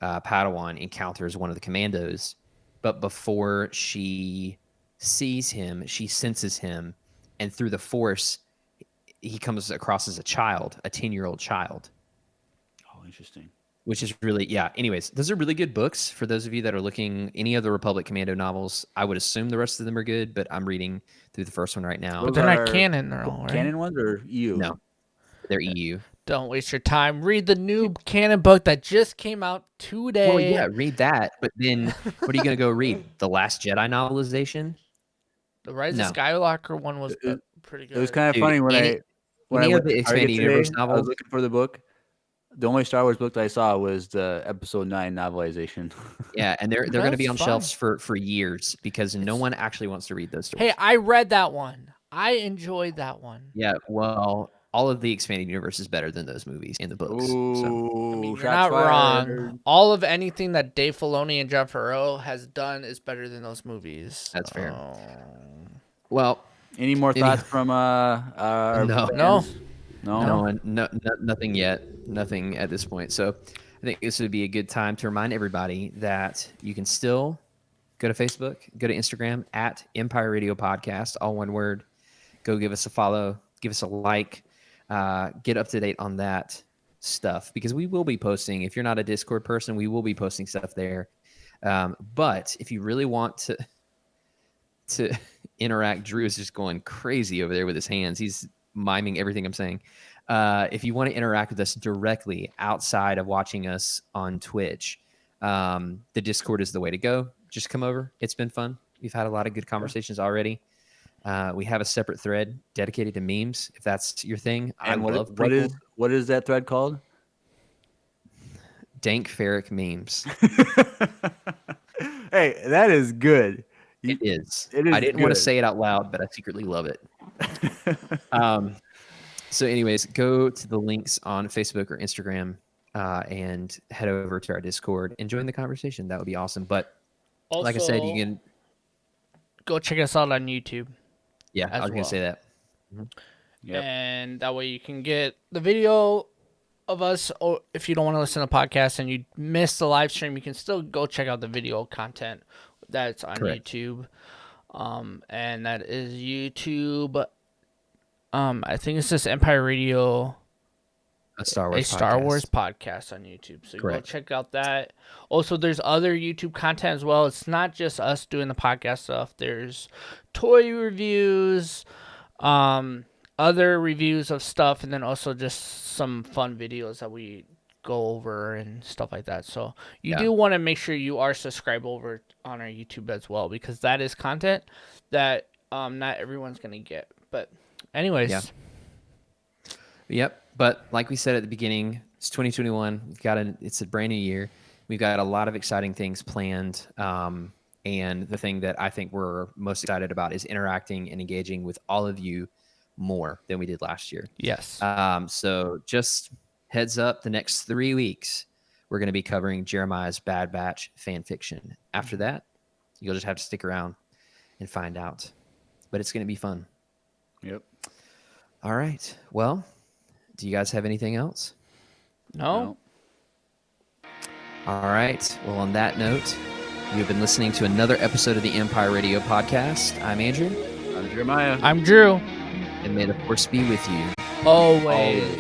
Padawan encounters one of the commandos, but before she sees him, she senses him, and through the Force, he comes across as a child, a 10-year-old child. Oh, interesting. Which is really, yeah. Anyways, those are really good books for those of you that are looking. Any of the Republic Commando novels, I would assume the rest of them are good, but I'm reading through the first one right now. But Those they're not are canon, they're all right. Canon ones or EU? No, they're EU. Don't waste your time. Read the new canon book that just came out today. Well, yeah, read that. But then, what are you going to go read? The Last Jedi novelization? The Rise No. of Skywalker one was pretty good. It was kind of Dude, funny when any I of went the to Target Expanded Universe today, I was novels? looking for the book. The only Star Wars book that I saw was the Episode 9 novelization. Yeah, and they're going to be That's on fine. shelves for years because no one actually wants to read those stories. Hey, I read that one. I enjoyed that one. Yeah, well, all of the Expanded Universe is better than those movies and the books. So. Ooh, I mean, you're shots not fired. wrong. All of anything that Dave Filoni and John Favreau has done is better than those movies. That's fair. Oh. Well, Any more thoughts from our No. fans? No. No, nothing yet. Nothing at this point. So I think this would be a good time to remind everybody that you can still go to Facebook, go to Instagram at Empire Radio Podcast, all one word. Go give us a follow, give us a like, get up to date on that stuff because we will be posting. If you're not a Discord person, we will be posting stuff there. But if you really want to interact, Drew is just going crazy over there with his hands. He's miming everything I'm saying. If you want to interact with us directly outside of watching us on Twitch, the Discord is the way to go. Just come over. It's been fun. We've had a lot of good conversations already. We have a separate thread dedicated to memes, if that's your thing. And I love what is that thread called? Dank Ferric memes. Hey, that is good. It is. It is I didn't want to good. say it out loud, but I secretly love it. So, anyways, go to the links on Facebook or Instagram and head over to our Discord and join the conversation. That would be awesome. But Also, like I said, you can. go check us out on YouTube. Yeah, I was going to say that. Yep. And that way you can get the video of us. Or if you don't want to listen to the podcast and you miss the live stream, you can still go check out the video content that's on Correct. YouTube. And that is YouTube. I think it's just Empire Radio, A Star Wars podcast on YouTube. So Correct. go check out that. Also, there's other YouTube content as well. It's not just us doing the podcast stuff. There's toy reviews, other reviews of stuff, and then also just some fun videos that we go over and stuff like that. So you do want to make sure you are subscribed over on our YouTube as well, because that is content that not everyone's gonna get. But anyways, Yep. But like we said at the beginning, it's 2021. It's a brand new year. We've got a lot of exciting things planned. And the thing that I think we're most excited about is interacting and engaging with all of you more than we did last year. yes. So just heads up, the next 3 weeks, we're going to be covering Jeremiah's Bad Batch fan fiction. After that, you'll just have to stick around and find out. But it's going to be fun. Yep. All right. Well, do you guys have anything else? No. All right. Well, on that note, you've been listening to another episode of the Empire Radio Podcast. I'm Andrew. I'm Jeremiah. I'm Drew. And may the force be with you. Always.